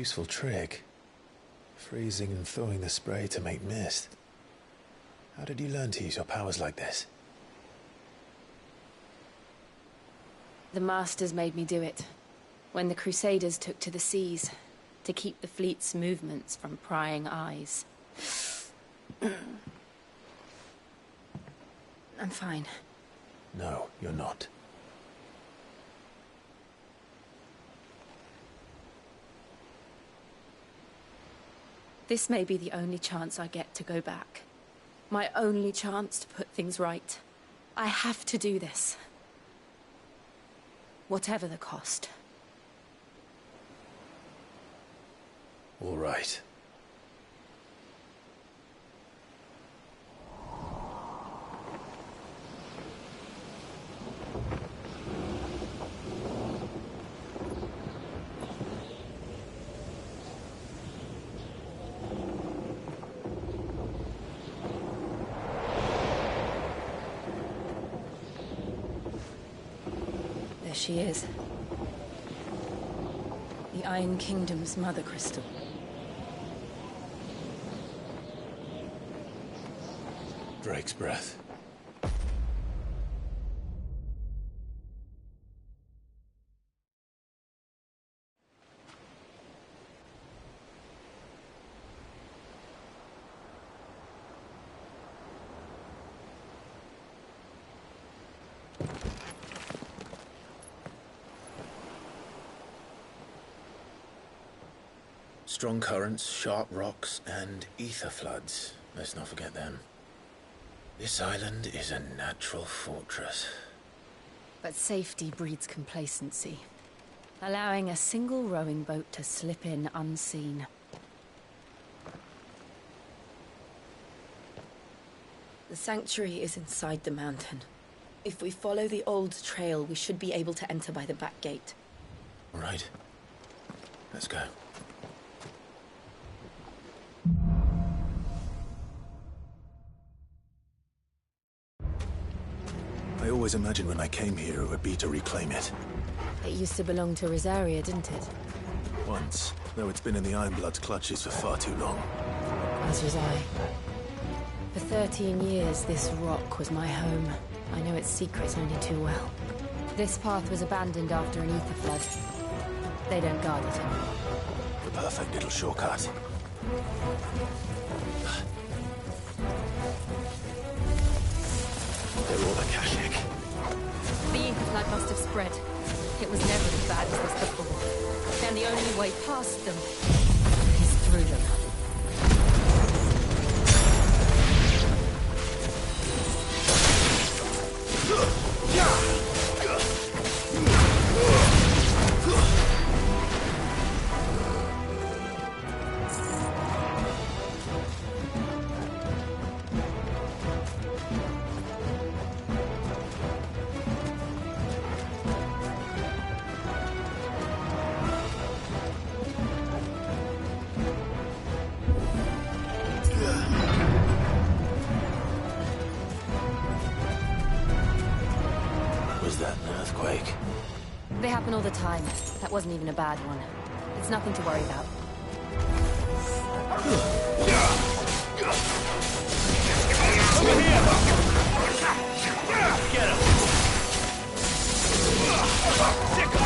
Useful trick. Freezing and thawing the spray to make mist. How did you learn to use your powers like this? The Masters made me do it. When the Crusaders took to the seas, to keep the fleet's movements from prying eyes. I'm fine. No, you're not. This may be the only chance I get to go back. My only chance to put things right. I have to do this. Whatever the cost. All right. There she is. The Iron Kingdom's Mother Crystal. Drake's breath. Strong currents, sharp rocks, and ether floods. Let's not forget them. This island is a natural fortress. But safety breeds complacency. Allowing a single rowing boat to slip in unseen. The sanctuary is inside the mountain. If we follow the old trail, we should be able to enter by the back gate. All right. Let's go. I always imagined when I came here it would be to reclaim it. It used to belong to Rosaria, didn't it? Once, though it's been in the Ironblood's clutches for far too long. As was I. For 13 years, this rock was my home. I know its secrets only too well. This path was abandoned after an ether flood. They don't guard it anymore. The perfect little shortcut. They're all Akashic. The ether flood must have spread. It was never as bad as this before. And the only way past them is through them. They happen all the time. That wasn't even a bad one. It's nothing to worry about. Over here! Get him! Sick of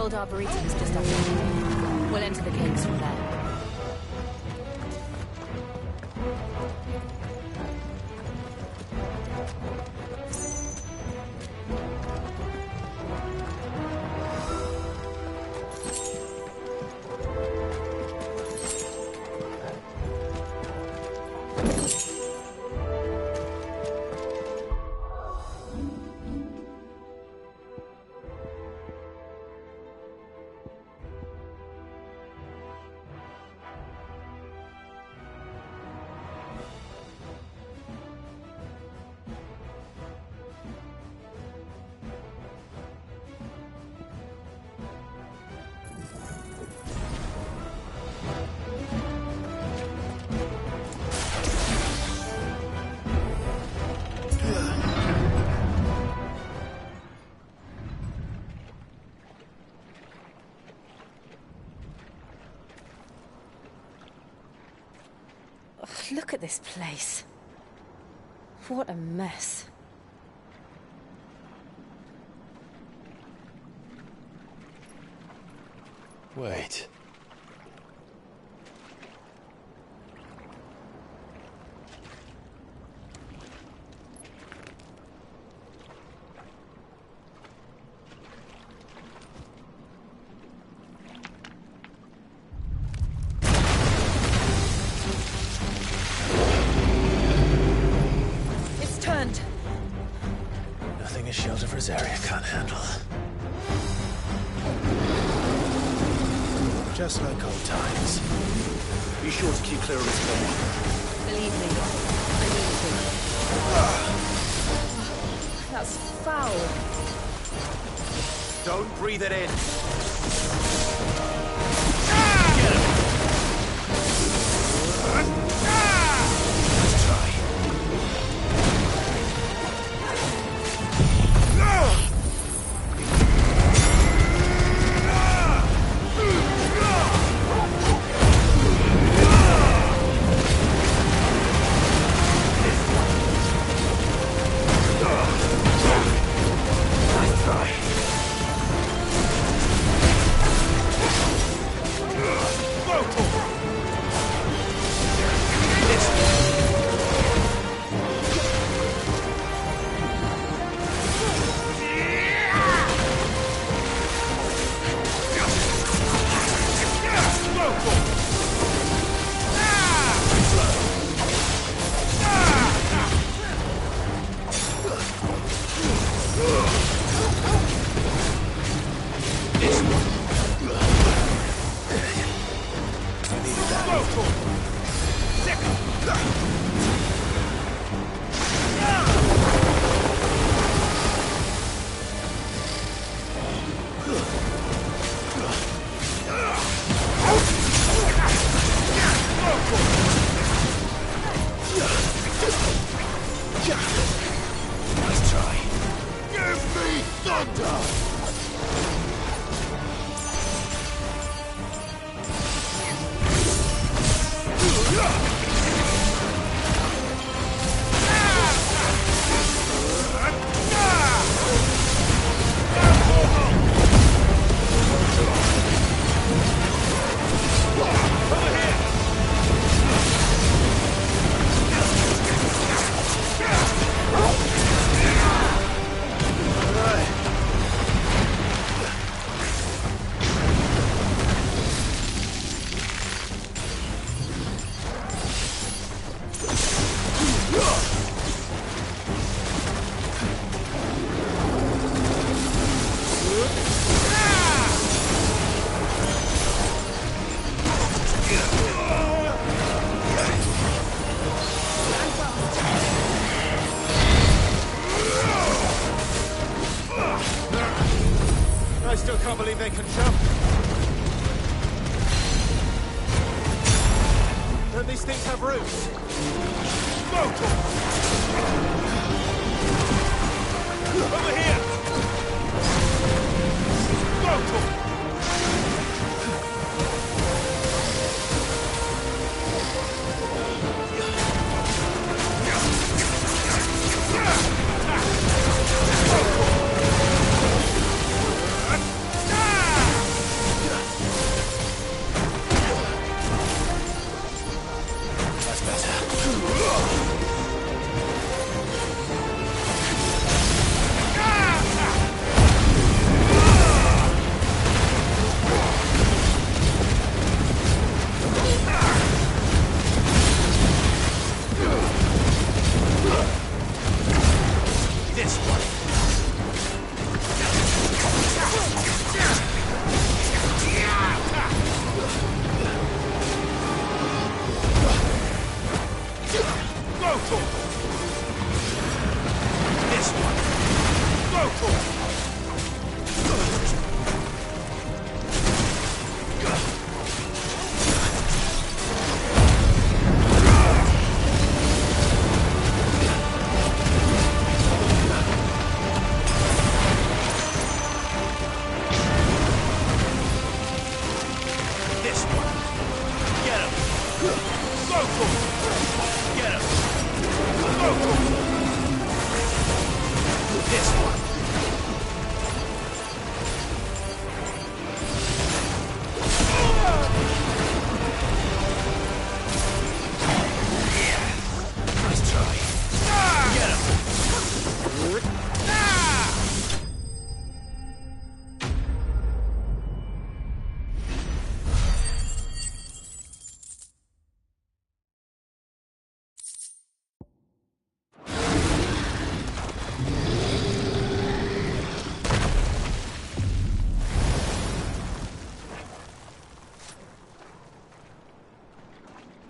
Old Arboretum is just up there. We'll enter the caves from there. Look at this place. What a mess. Wait. Nothing a shelter for Zarya can't handle. Just like old times. Be sure to keep clear of his body. Believe me, I need to. That's foul. Don't breathe it in. Nice try. Give me thunder! I still can't believe they can jump. Don't these things have roots? Over here!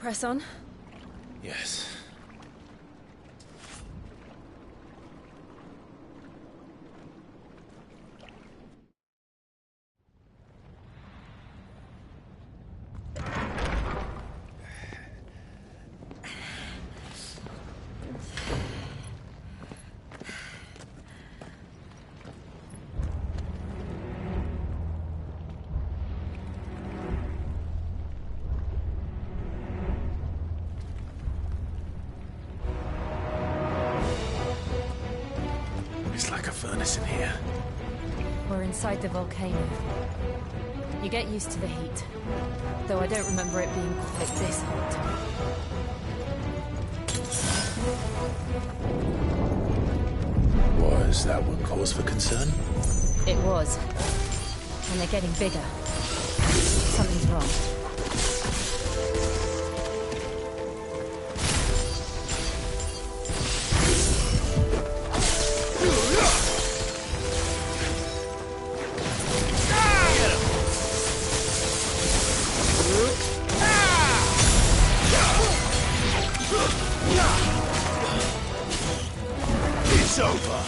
Press on? Yes. It's like a furnace in here. We're inside the volcano. You get used to the heat. Though I don't remember it being quite this hot. Was that one cause for concern? It was. And they're getting bigger. Something's wrong. It's over.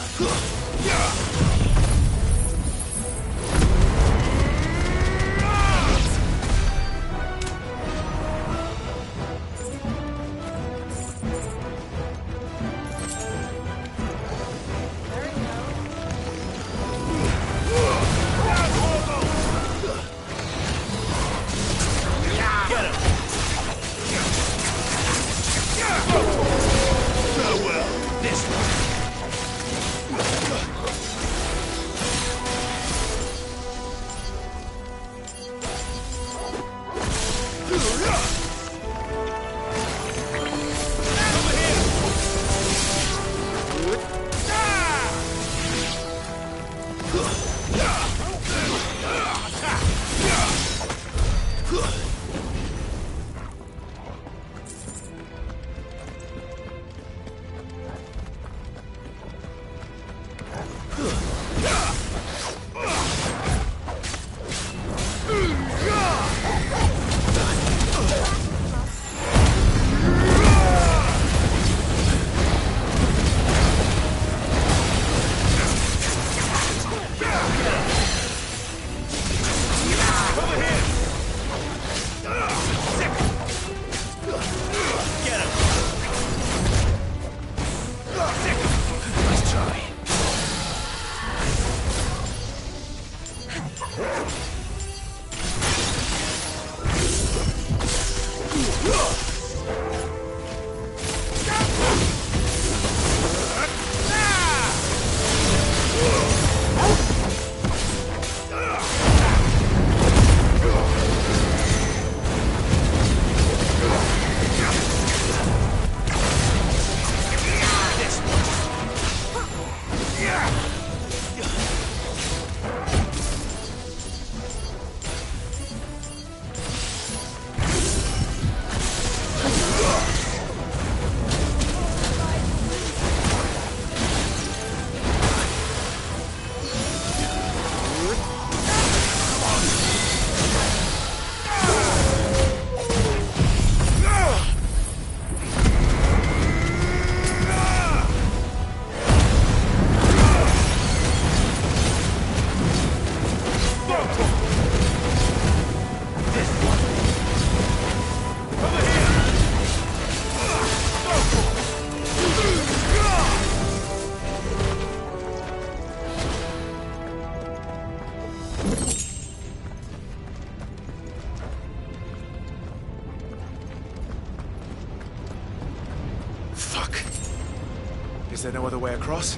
Is there no other way across?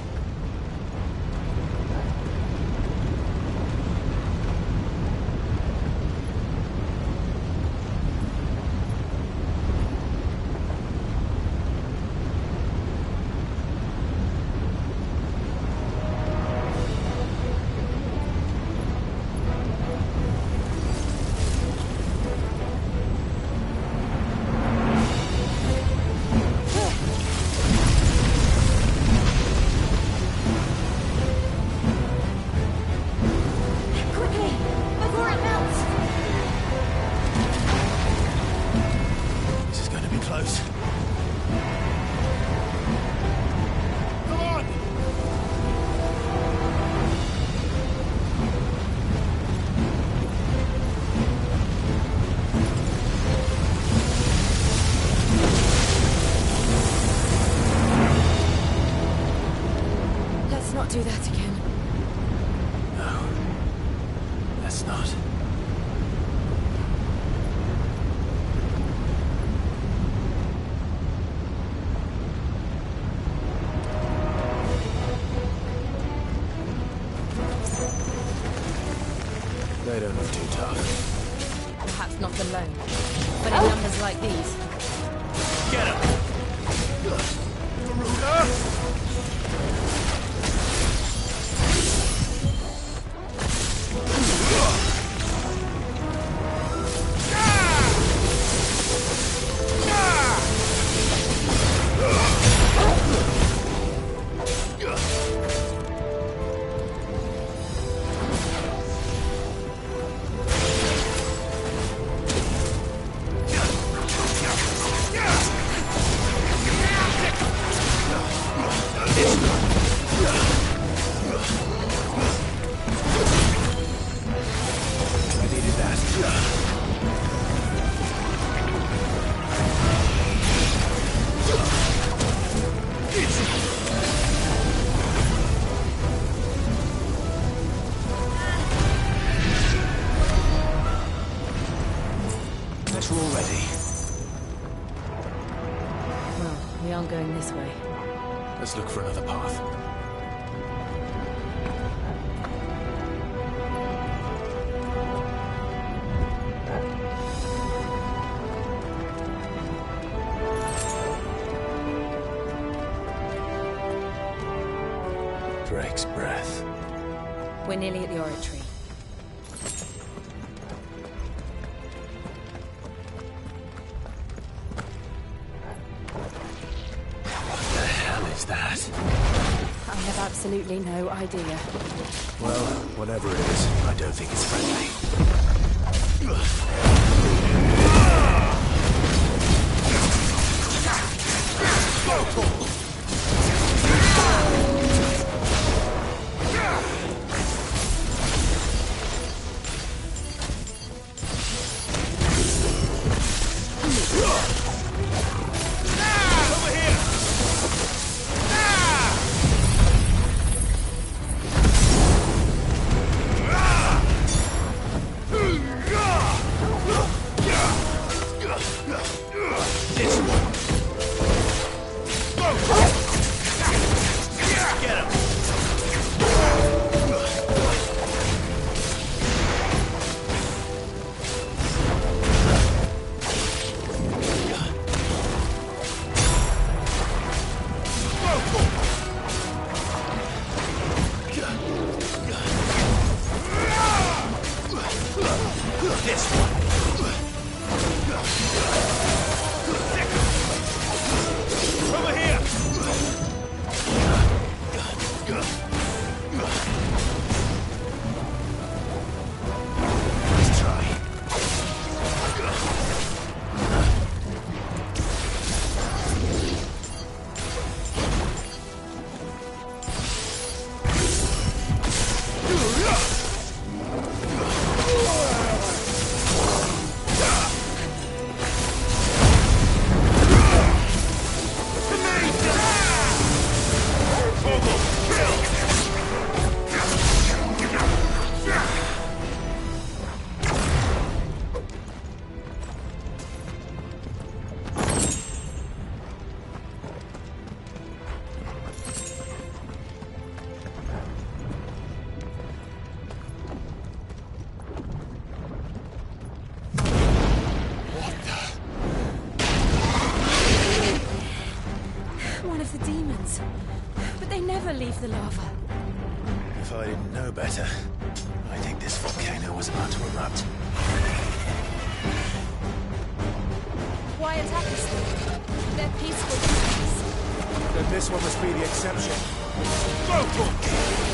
Do that again. No. Let's not. They don't look too tough. Perhaps not alone, but in numbers like these. Get him! Garuda! Going this way. Let's look for another path. Drake's breath. We're nearly at the oratory. That? I have absolutely no idea. Well, whatever it is, I don't think it's friendly. Kill! They never leave the lava. If I didn't know better, I think this volcano was about to erupt. Why attack us then? They're peaceful beings. Then this one must be the exception. Go for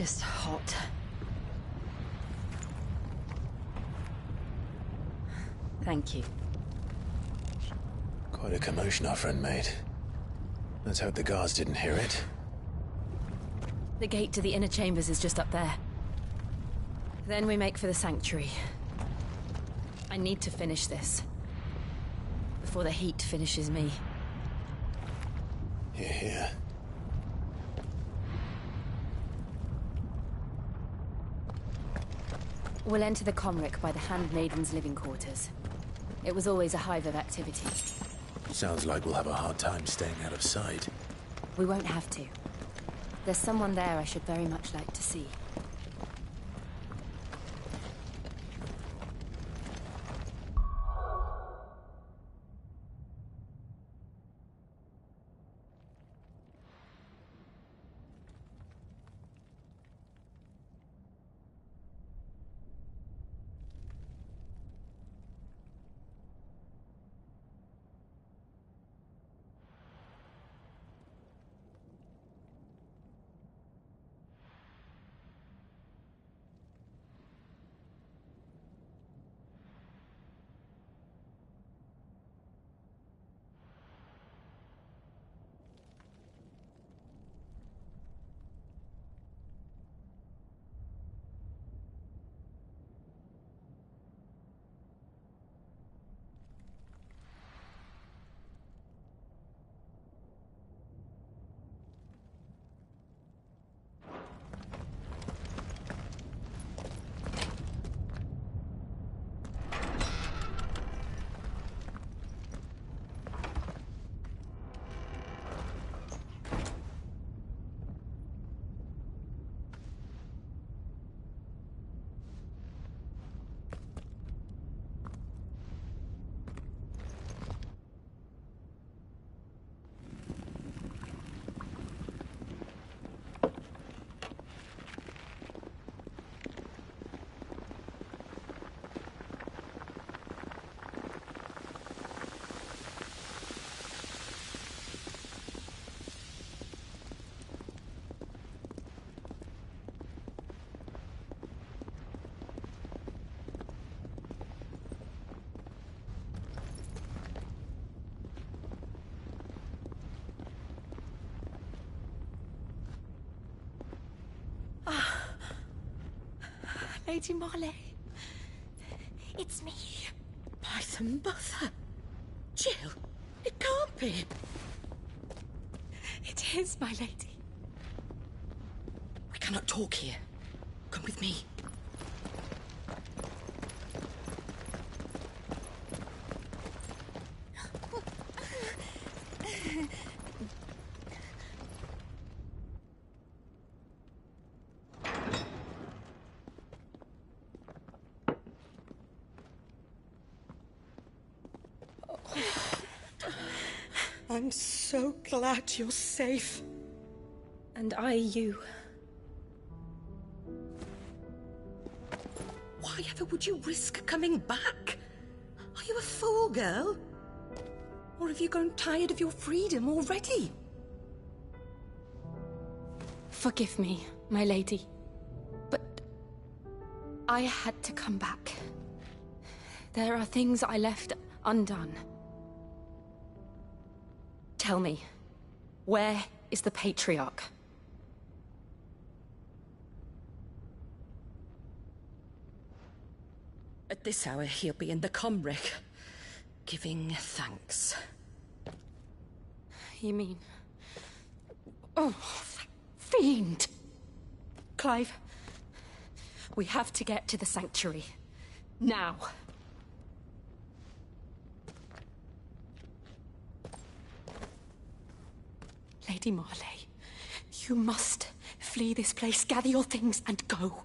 Just hot. Thank you. Quite a commotion our friend made. Let's hope the guards didn't hear it. The gate to the inner chambers is just up there. Then we make for the sanctuary. I need to finish this. Before the heat finishes me. Here, here. We'll enter the Comric by the Handmaiden's living quarters. It was always a hive of activity. Sounds like we'll have a hard time staying out of sight. We won't have to. There's someone there I should very much like to see. Lady Marley. It's me. By the mother. Jill, it can't be. It is, my lady. We cannot talk here. Come with me. I'm so glad you're safe. And I you. Why ever would you risk coming back? Are you a fool, girl? Or have you grown tired of your freedom already? Forgive me, my lady. But I had to come back. There are things I left undone. Tell me, where is the Patriarch? At this hour, he'll be in the Comric, giving thanks. You mean... Oh, that fiend! Clive, we have to get to the sanctuary. Now. Lady Marley, you must flee this place, gather your things, and go.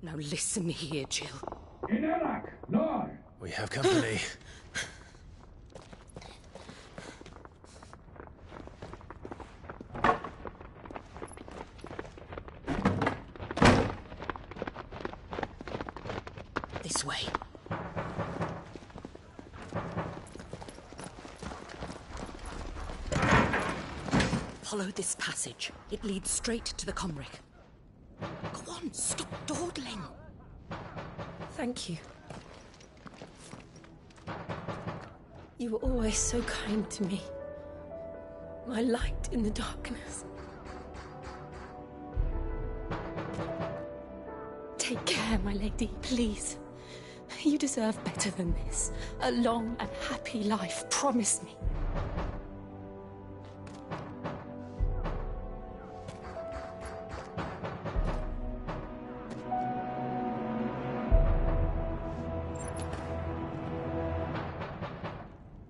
Now listen here, Jill. We have company. This way. Follow this passage. It leads straight to the Comric. Go on, stop dawdling. Thank you. You were always so kind to me. My light in the darkness. Take care, my lady, please. You deserve better than this. A long and happy life, promise me.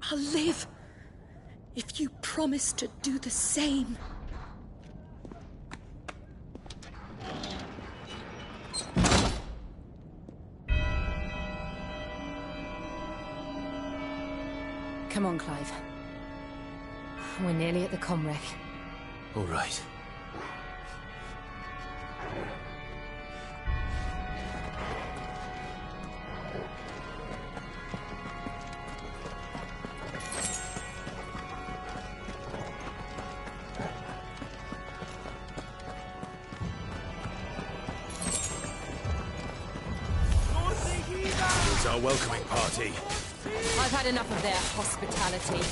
I'll live if you promise to do the same. Come on, Clive. We're nearly at the comwreck. All right. Here's our welcoming party. I've had enough of their hospitality.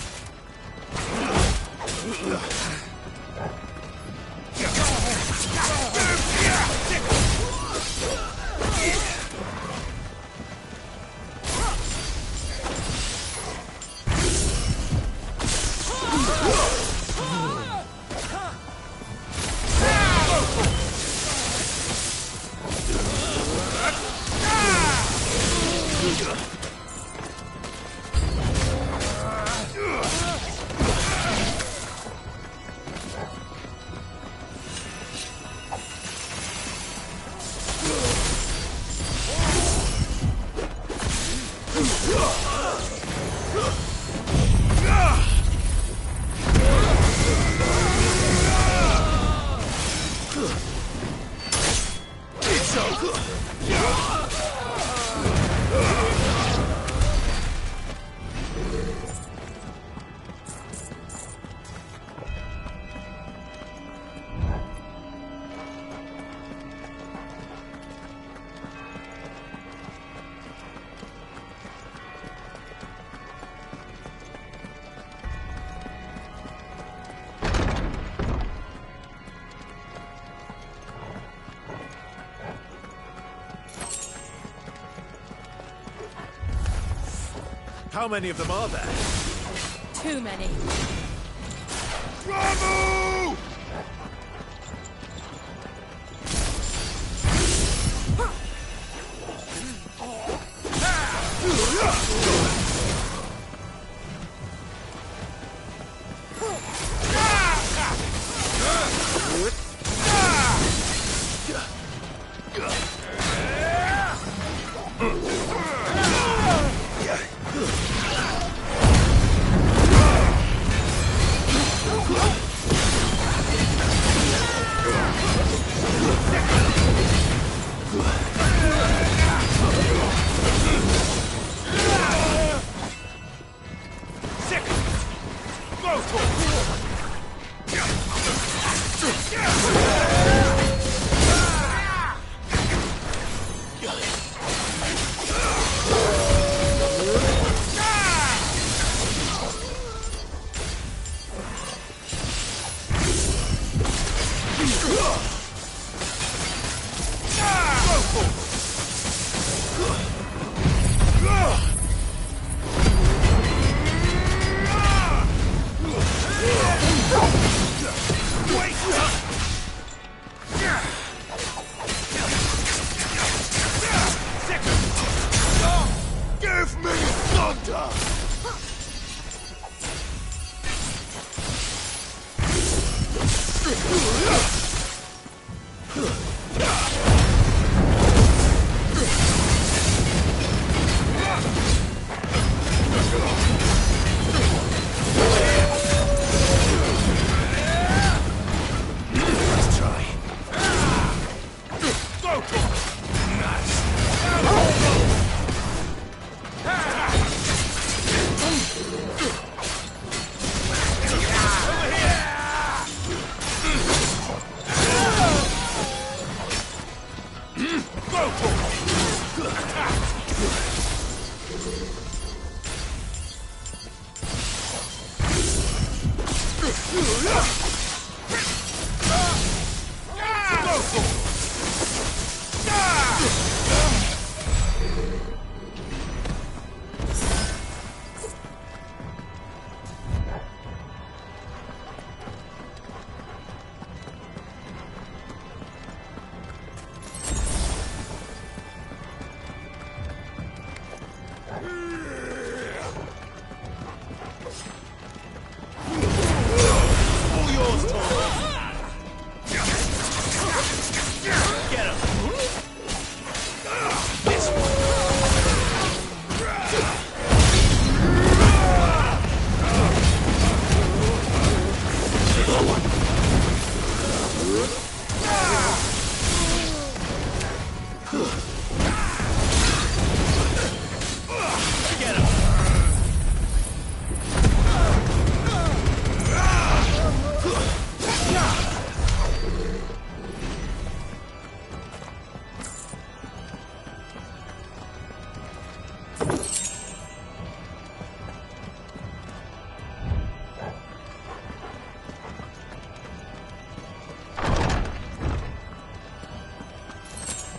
How many of them are there? Too many. Bravo!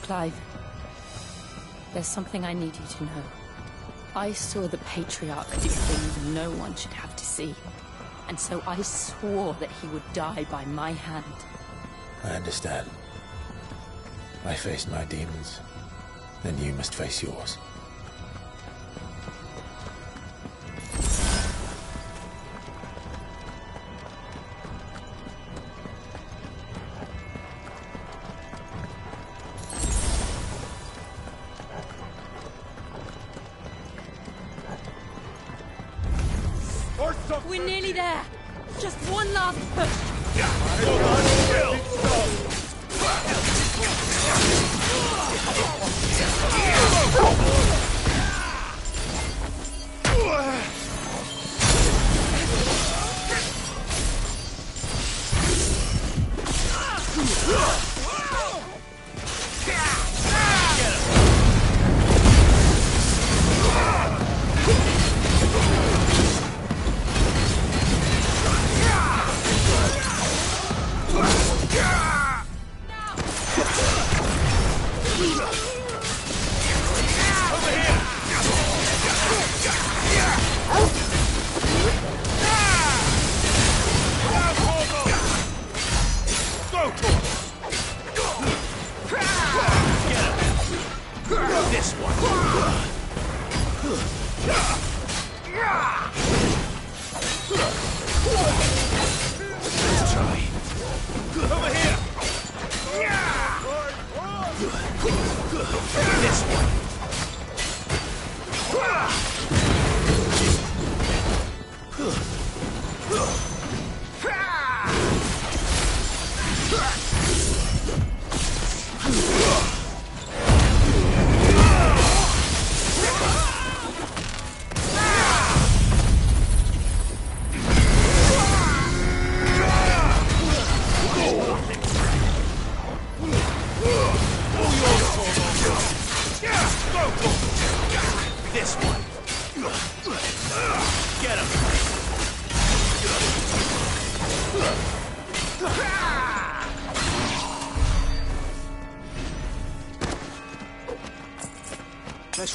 Clive, there's something I need you to know. I saw the Patriarch do things no one should have to see. And so I swore that he would die by my hand. I understand. I faced my demons. Then you must face yours. We're nearly there. Just one last push.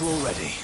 We're all ready.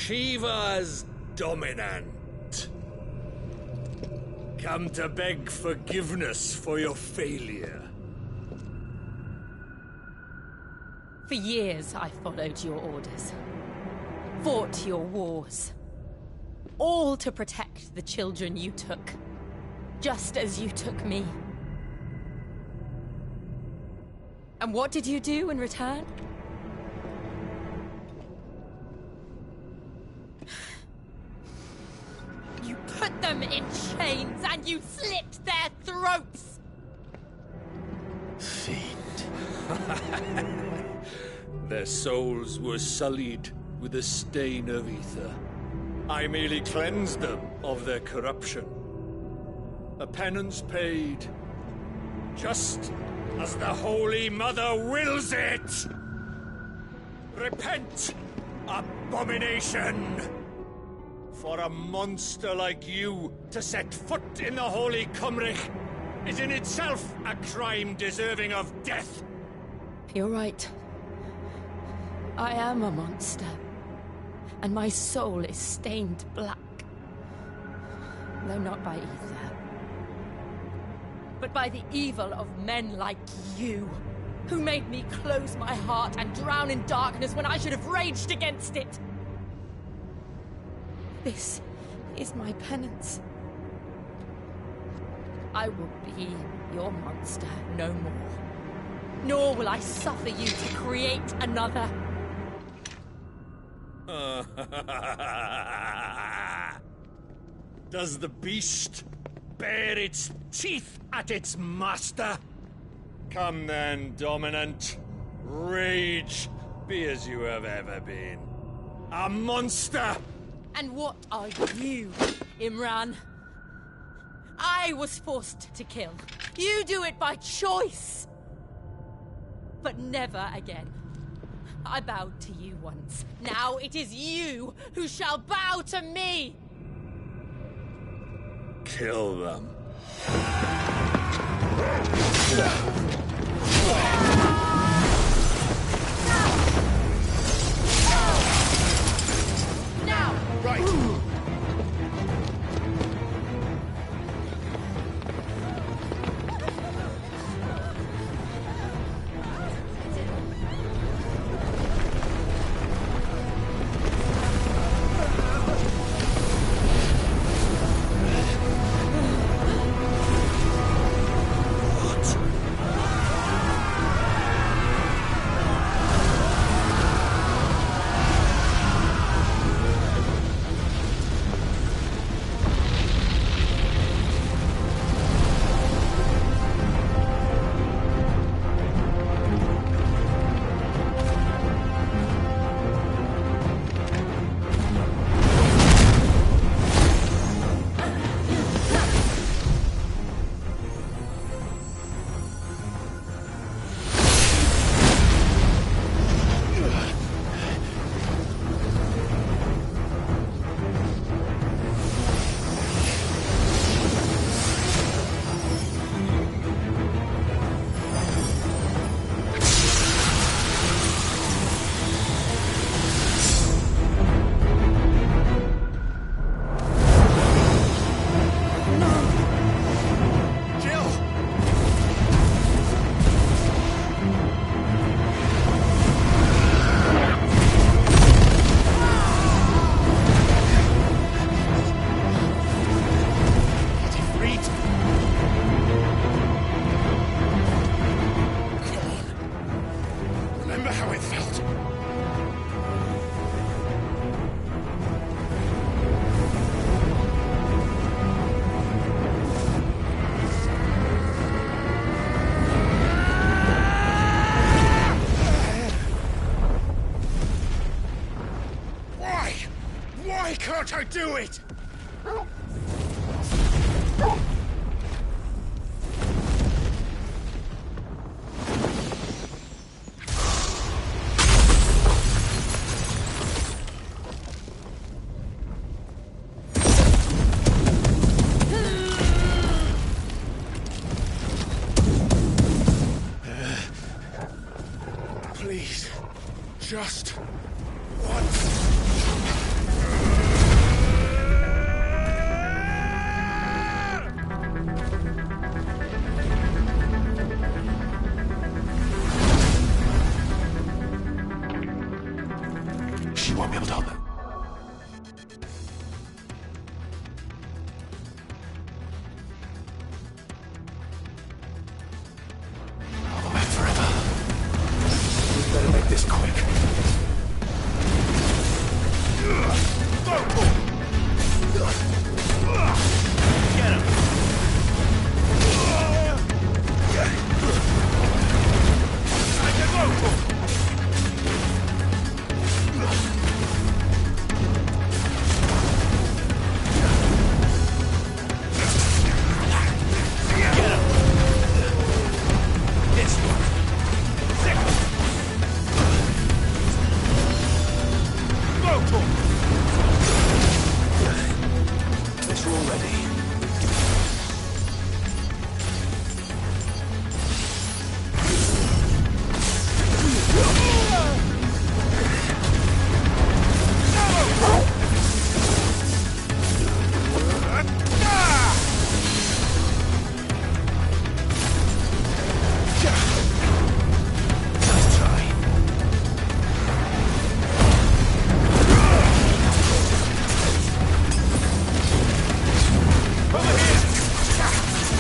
Shiva's dominant. Come to beg forgiveness for your failure. For years, I followed your orders. Fought your wars. All to protect the children you took. Just as you took me. And what did you do in return? You put them in chains and you slit their throats! Fiend. Their souls were sullied with a stain of ether. I merely cleansed them of their corruption. A penance paid, just as the Holy Mother wills it! Repent, abomination! For a monster like you to set foot in the Holy Cymric is in itself a crime deserving of death. You're right. I am a monster. And my soul is stained black. Though not by ether. But by the evil of men like you, who made me close my heart and drown in darkness when I should have raged against it. This is my penance. I will be your monster no more. Nor will I suffer you to create another. Does the beast bare its teeth at its master? Come then, Dominant. Rage, be as you have ever been. A monster! And what are you, Imran? I was forced to kill. You do it by choice. But never again. I bowed to you once. Now it is you who shall bow to me! Kill them. Now! Right! Can't I do it? Please, just once. She won't be able to help them. All the way forever. We better make this quick. Get him! I can go!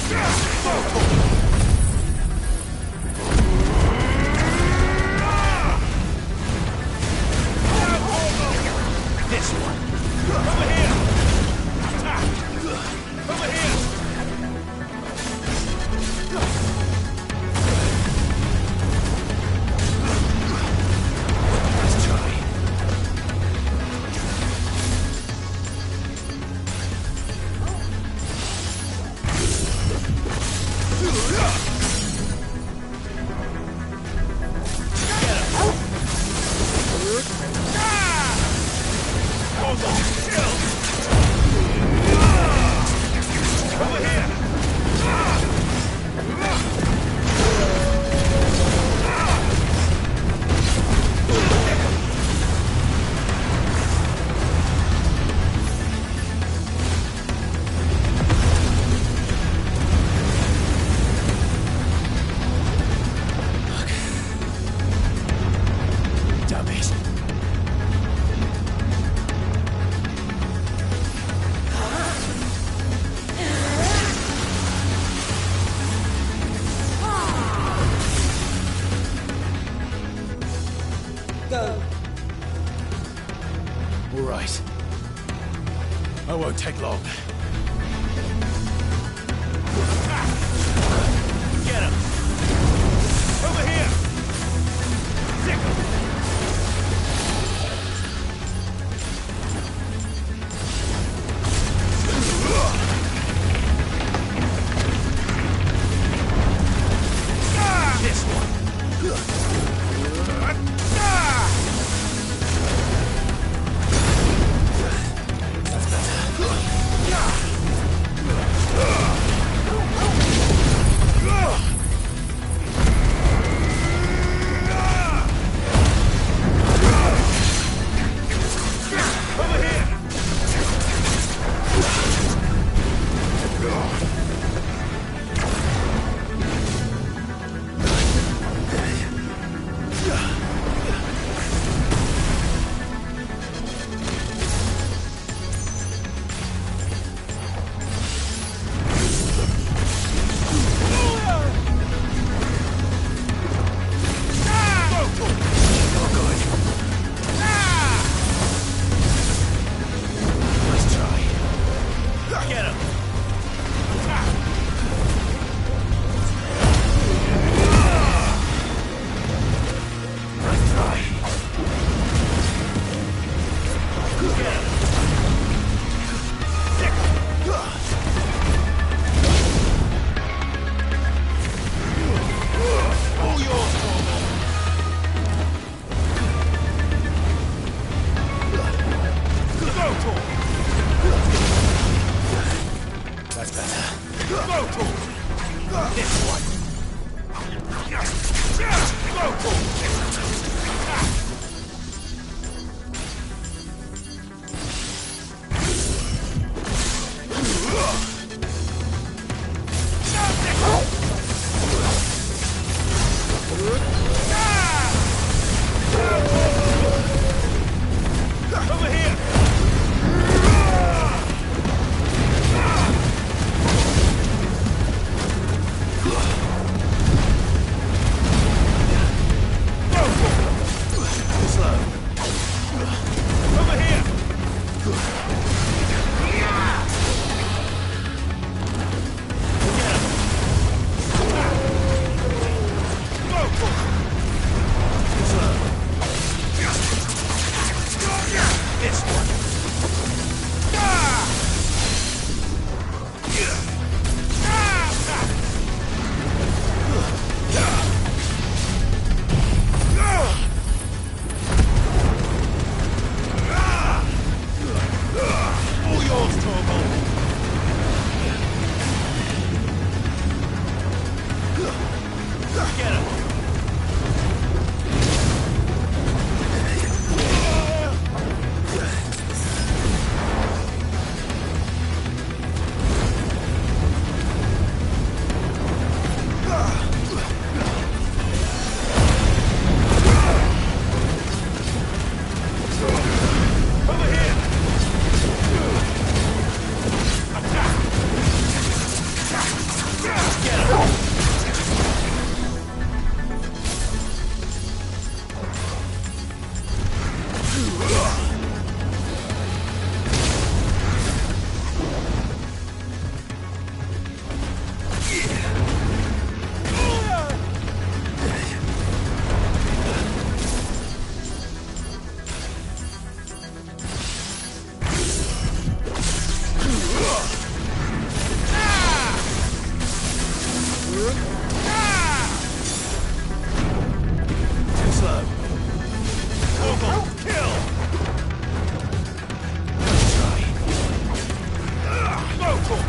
This one. Over here. Attack. Over here. Let's try. All right. I won't take long. Get him! Over here! Stick him! This one! Too slow. Vocal, kill! Vocal!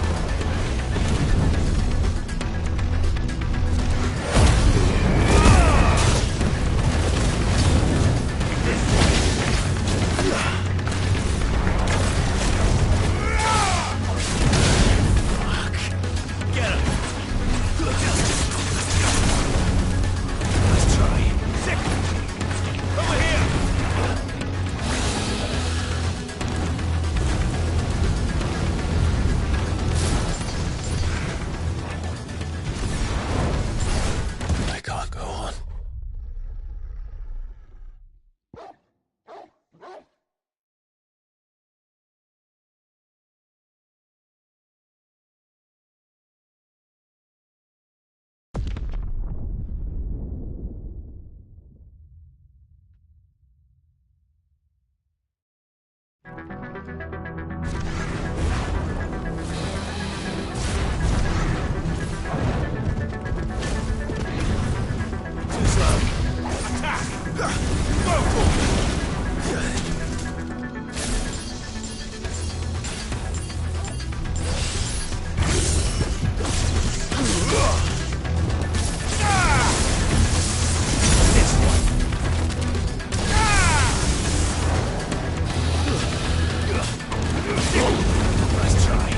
I can't go on. Too slow. Attack! Vocal! Nice try.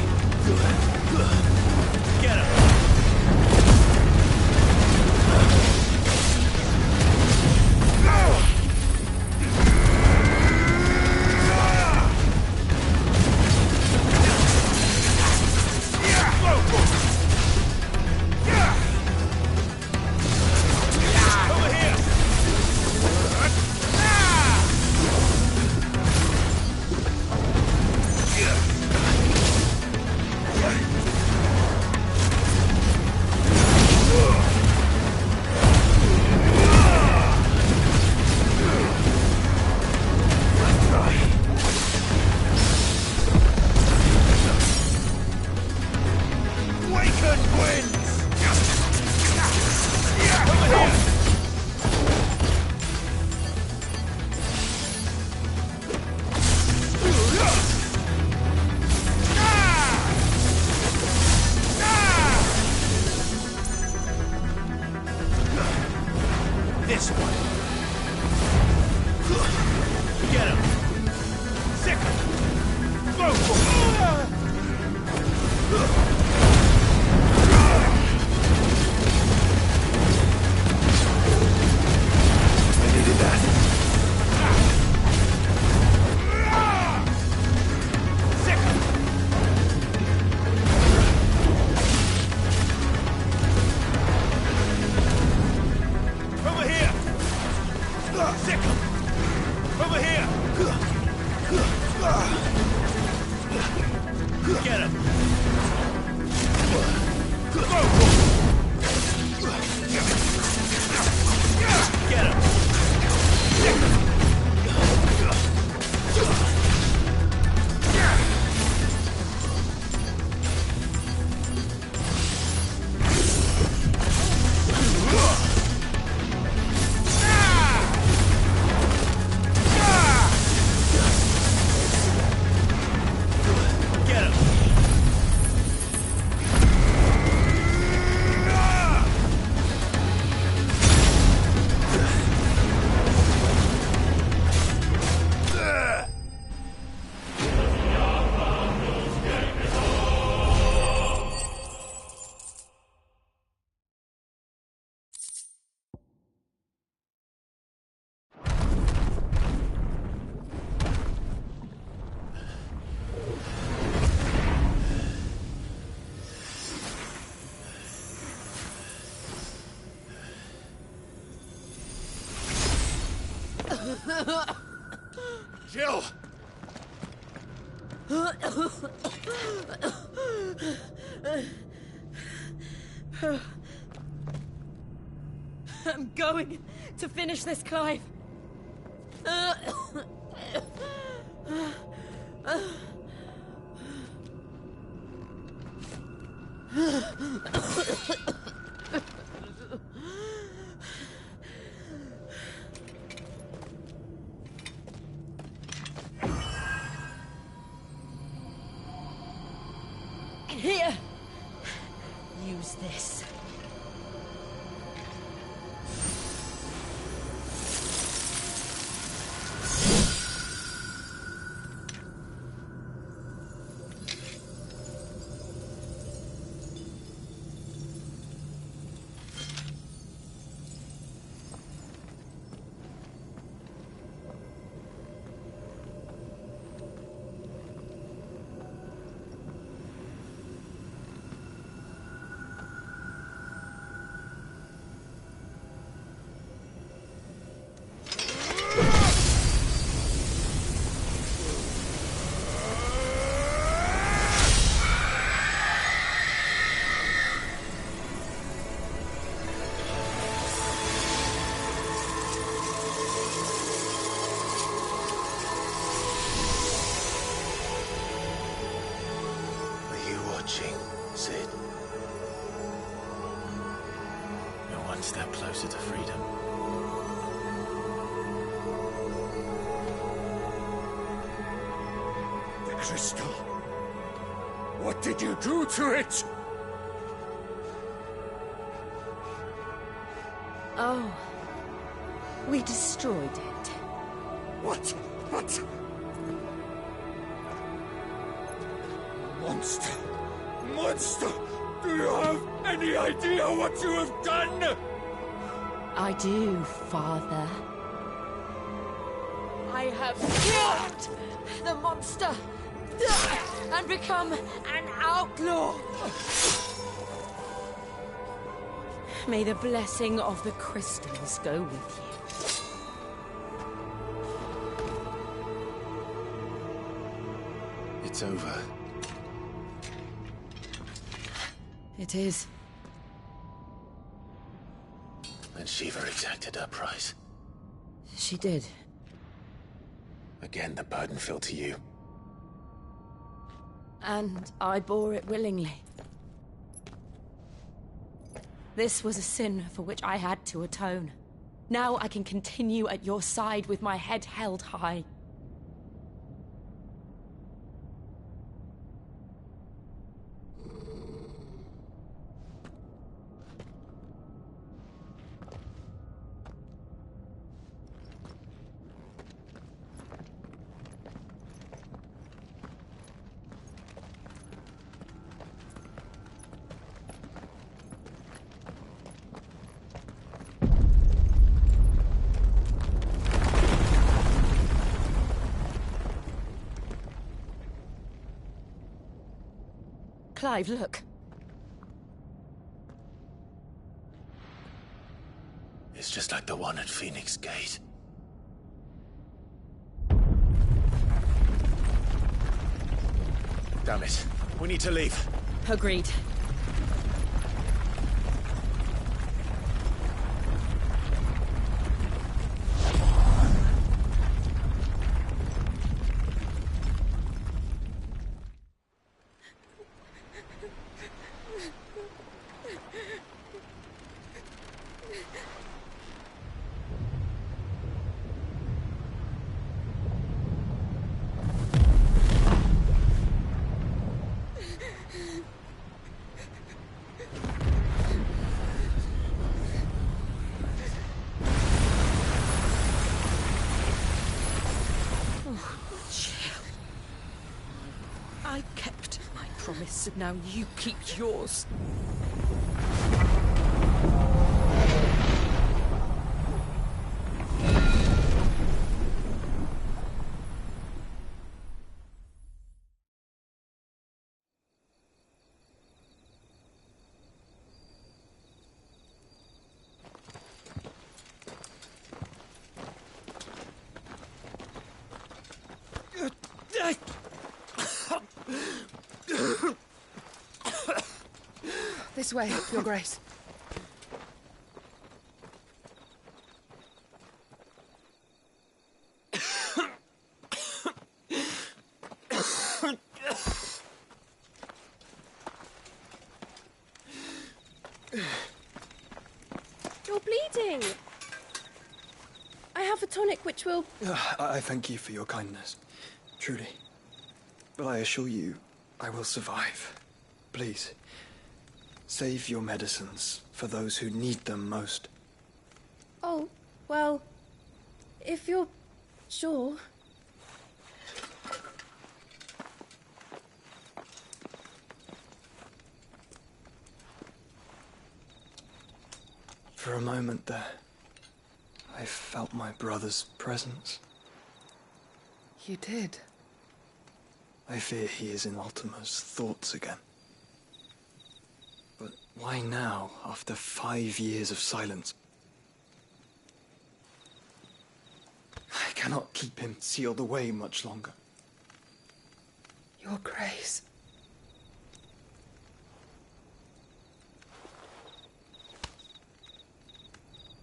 Get him! Over here! Waken winds! Over here! This one. Get him! Sick him! Vocal! I needed that. Sick him! Over here! Sick him! Over here! Get him! Vocal! Get him! Sick him! Get him! Jill! I'm going to finish this, Clive. Here! Use this. Sid. You're one step closer to freedom. The crystal. What did you do to it? Oh. We destroyed it. What? What? Monster! Monster! Do you have any idea what you have done? I do, Father. I have killed the monster and become an outlaw. May the blessing of the crystals go with you. It's over. It is. And Shiva exacted her price. She did. Again, the burden fell to you. And I bore it willingly. This was a sin for which I had to atone. Now I can continue at your side with my head held high. Clive, look. It's just like the one at Phoenix Gate. Damn it. We need to leave. Agreed. I kept my promise, and now you keep yours. This way, Your Grace. You're bleeding. I have a tonic which will... I thank you for your kindness, truly. But I assure you, I will survive. Please, save your medicines for those who need them most. Oh, well, if you're sure. For a moment there, I felt my brother's presence. You did? I fear he is in Ultima's thoughts again. But why now, after 5 years of silence? I cannot keep him sealed away much longer. Your Grace.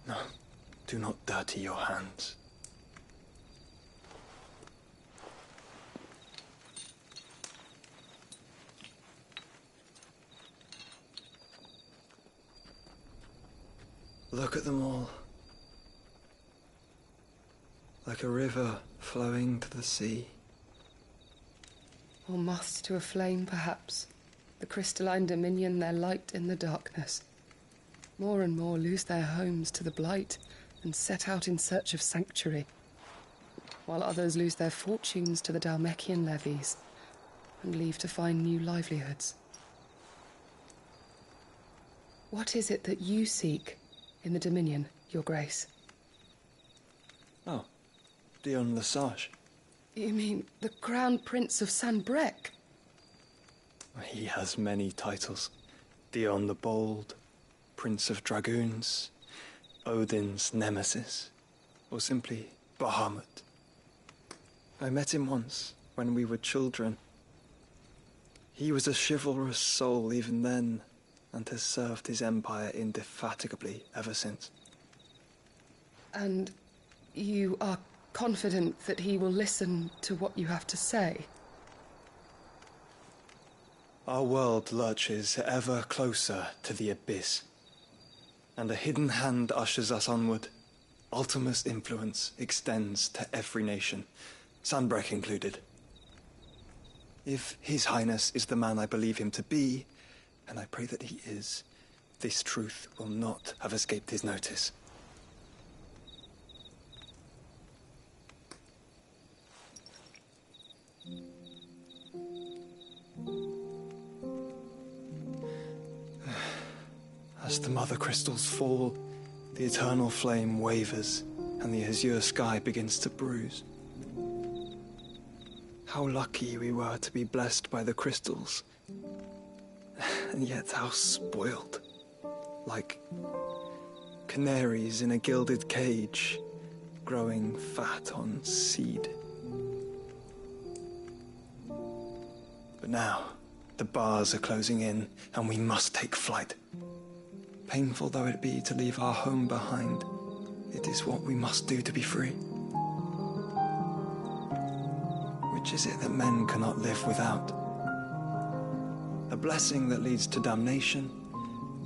No, do not dirty your hands. Look at them all. Like a river flowing to the sea. Or moths to a flame, perhaps. The crystalline dominion, their light in the darkness. More and more lose their homes to the blight and set out in search of sanctuary, while others lose their fortunes to the Dhalmekian levies and leave to find new livelihoods. What is it that you seek in the Dominion, Your Grace? Oh, Dion Lesage. You mean the Crown Prince of Sanbreque? He has many titles. Dion the Bold, Prince of Dragoons, Odin's Nemesis, or simply Bahamut. I met him once, when we were children. He was a chivalrous soul even then, and has served his empire indefatigably ever since. And you are confident that he will listen to what you have to say? Our world lurches ever closer to the abyss, and a hidden hand ushers us onward. Ultima's influence extends to every nation, Sanbreque included. If His Highness is the man I believe him to be, and I pray that he is, this truth will not have escaped his notice. As the mother crystals fall, the eternal flame wavers, and the azure sky begins to bruise. How lucky we were to be blessed by the crystals, and yet how spoiled. Like canaries in a gilded cage, growing fat on seed. But now, the bars are closing in, and we must take flight. Painful though it be to leave our home behind, it is what we must do to be free. Which is it that men cannot live without? A blessing that leads to damnation,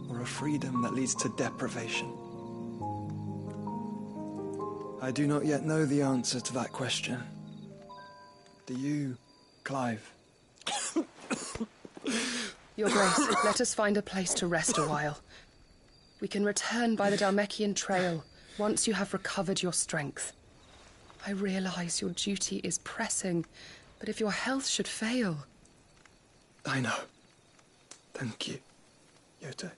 or a freedom that leads to deprivation? I do not yet know the answer to that question. Do you, Clive? Your Grace, let us find a place to rest a while. We can return by the Dhalmekian trail once you have recovered your strength. I realize your duty is pressing, but if your health should fail... I know. Thank you, Yote.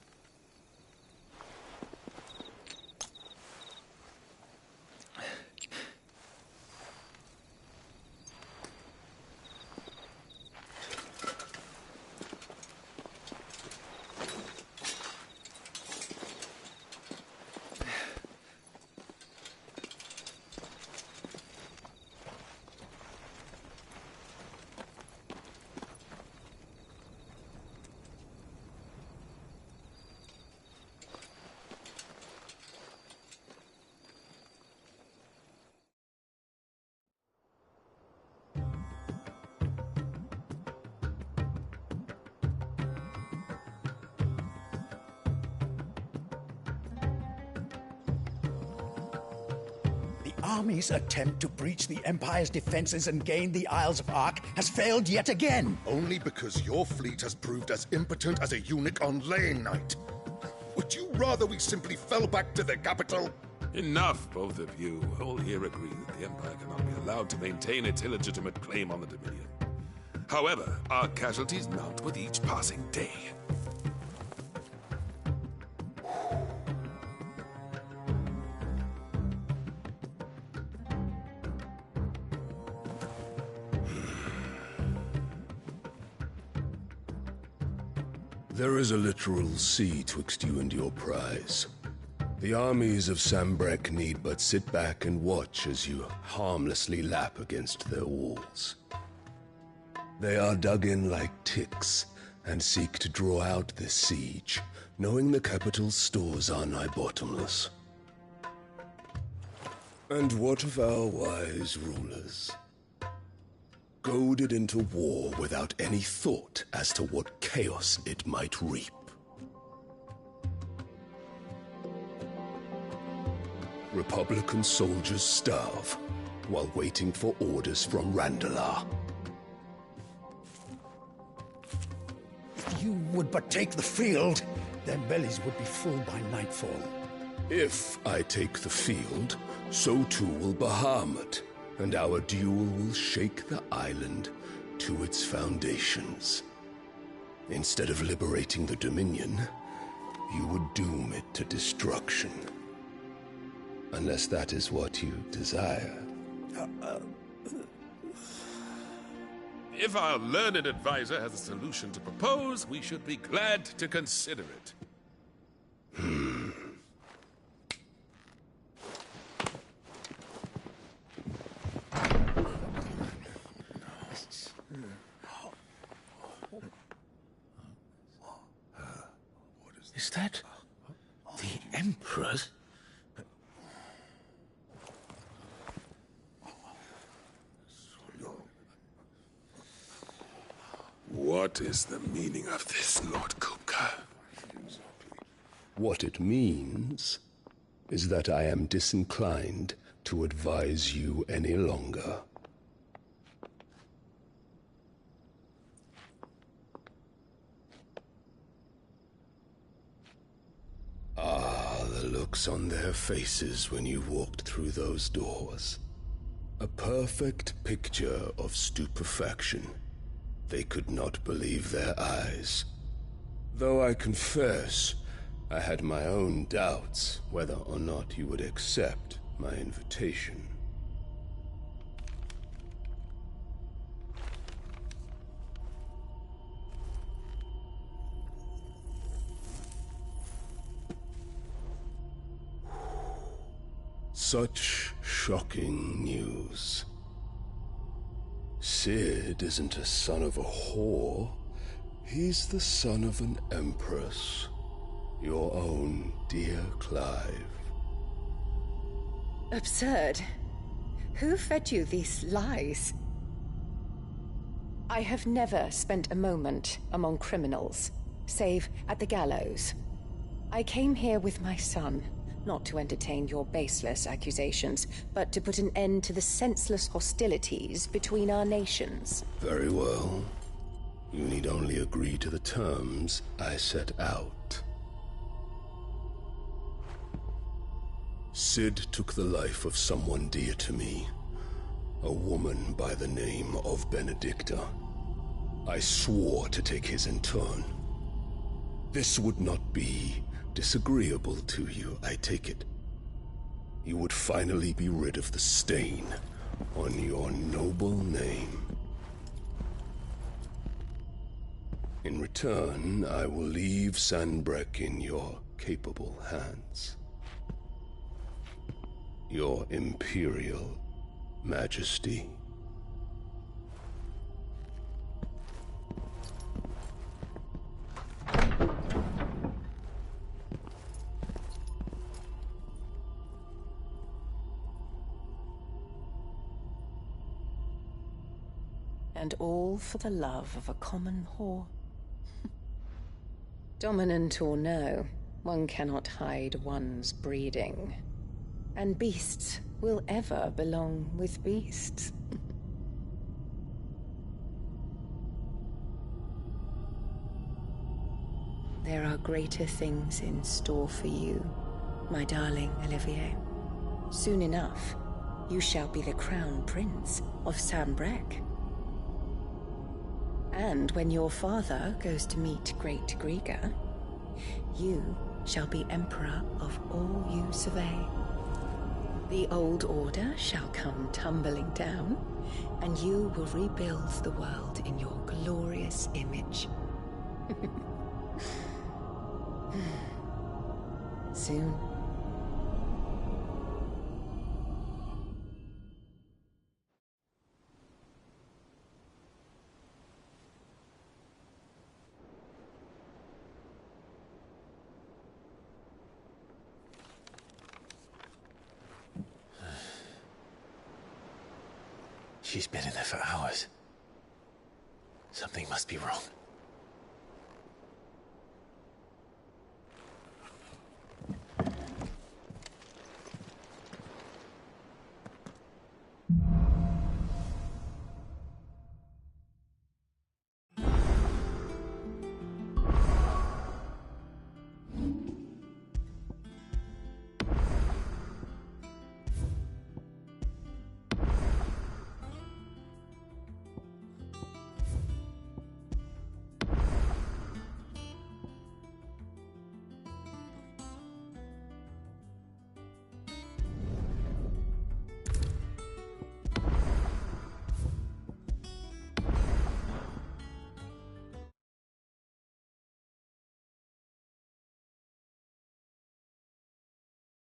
army's attempt to breach the Empire's defenses and gain the Isles of Ark has failed yet again. Only because your fleet has proved as impotent as a eunuch on Lane Night. Would you rather we simply fell back to the capital? Enough, both of you. All here agree that the Empire cannot be allowed to maintain its illegitimate claim on the Dominion. However, our casualties mount with each passing day. There is a literal sea twixt you and your prize. The armies of Sambrek need but sit back and watch as you harmlessly lap against their walls. They are dug in like ticks and seek to draw out this siege, knowing the capital's stores are nigh bottomless. And what of our wise rulers? Goaded into war without any thought as to what chaos it might reap. Republican soldiers starve while waiting for orders from Randalar. If you would but take the field, their bellies would be full by nightfall. If I take the field, so too will Bahamut, and our duel will shake the island to its foundations. Instead of liberating the Dominion, you would doom it to destruction. Unless that is what you desire. If our learned advisor has a solution to propose, we should be glad to consider it. Is that the Emperor's? What is the meaning of this, Lord Kupka? What it means is that I am disinclined to advise you any longer. Ah, the looks on their faces when you walked through those doors. A perfect picture of stupefaction. They could not believe their eyes. Though I confess, I had my own doubts whether or not you would accept my invitation. Such shocking news. Sid isn't a son of a whore. He's the son of an empress. Your own dear Clive. Absurd. Who fed you these lies? I have never spent a moment among criminals, save at the gallows. I came here with my son, not to entertain your baseless accusations, but to put an end to the senseless hostilities between our nations. Very well. You need only agree to the terms I set out. Sid took the life of someone dear to me, a woman by the name of Benedicta. I swore to take his in turn. This would not be disagreeable to you, I take it. You would finally be rid of the stain on your noble name. In return, I will leave Sanbreque in your capable hands. Your Imperial Majesty. And all for the love of a common whore. Dominant or no, one cannot hide one's breeding. And beasts will ever belong with beasts. There are greater things in store for you, my darling Olivier. Soon enough, you shall be the crown prince of Sambrec. And when your father goes to meet Great Grieger, you shall be emperor of all you survey. The old order shall come tumbling down, and you will rebuild the world in your glorious image. Soon. She's been in there for hours. Something must be wrong.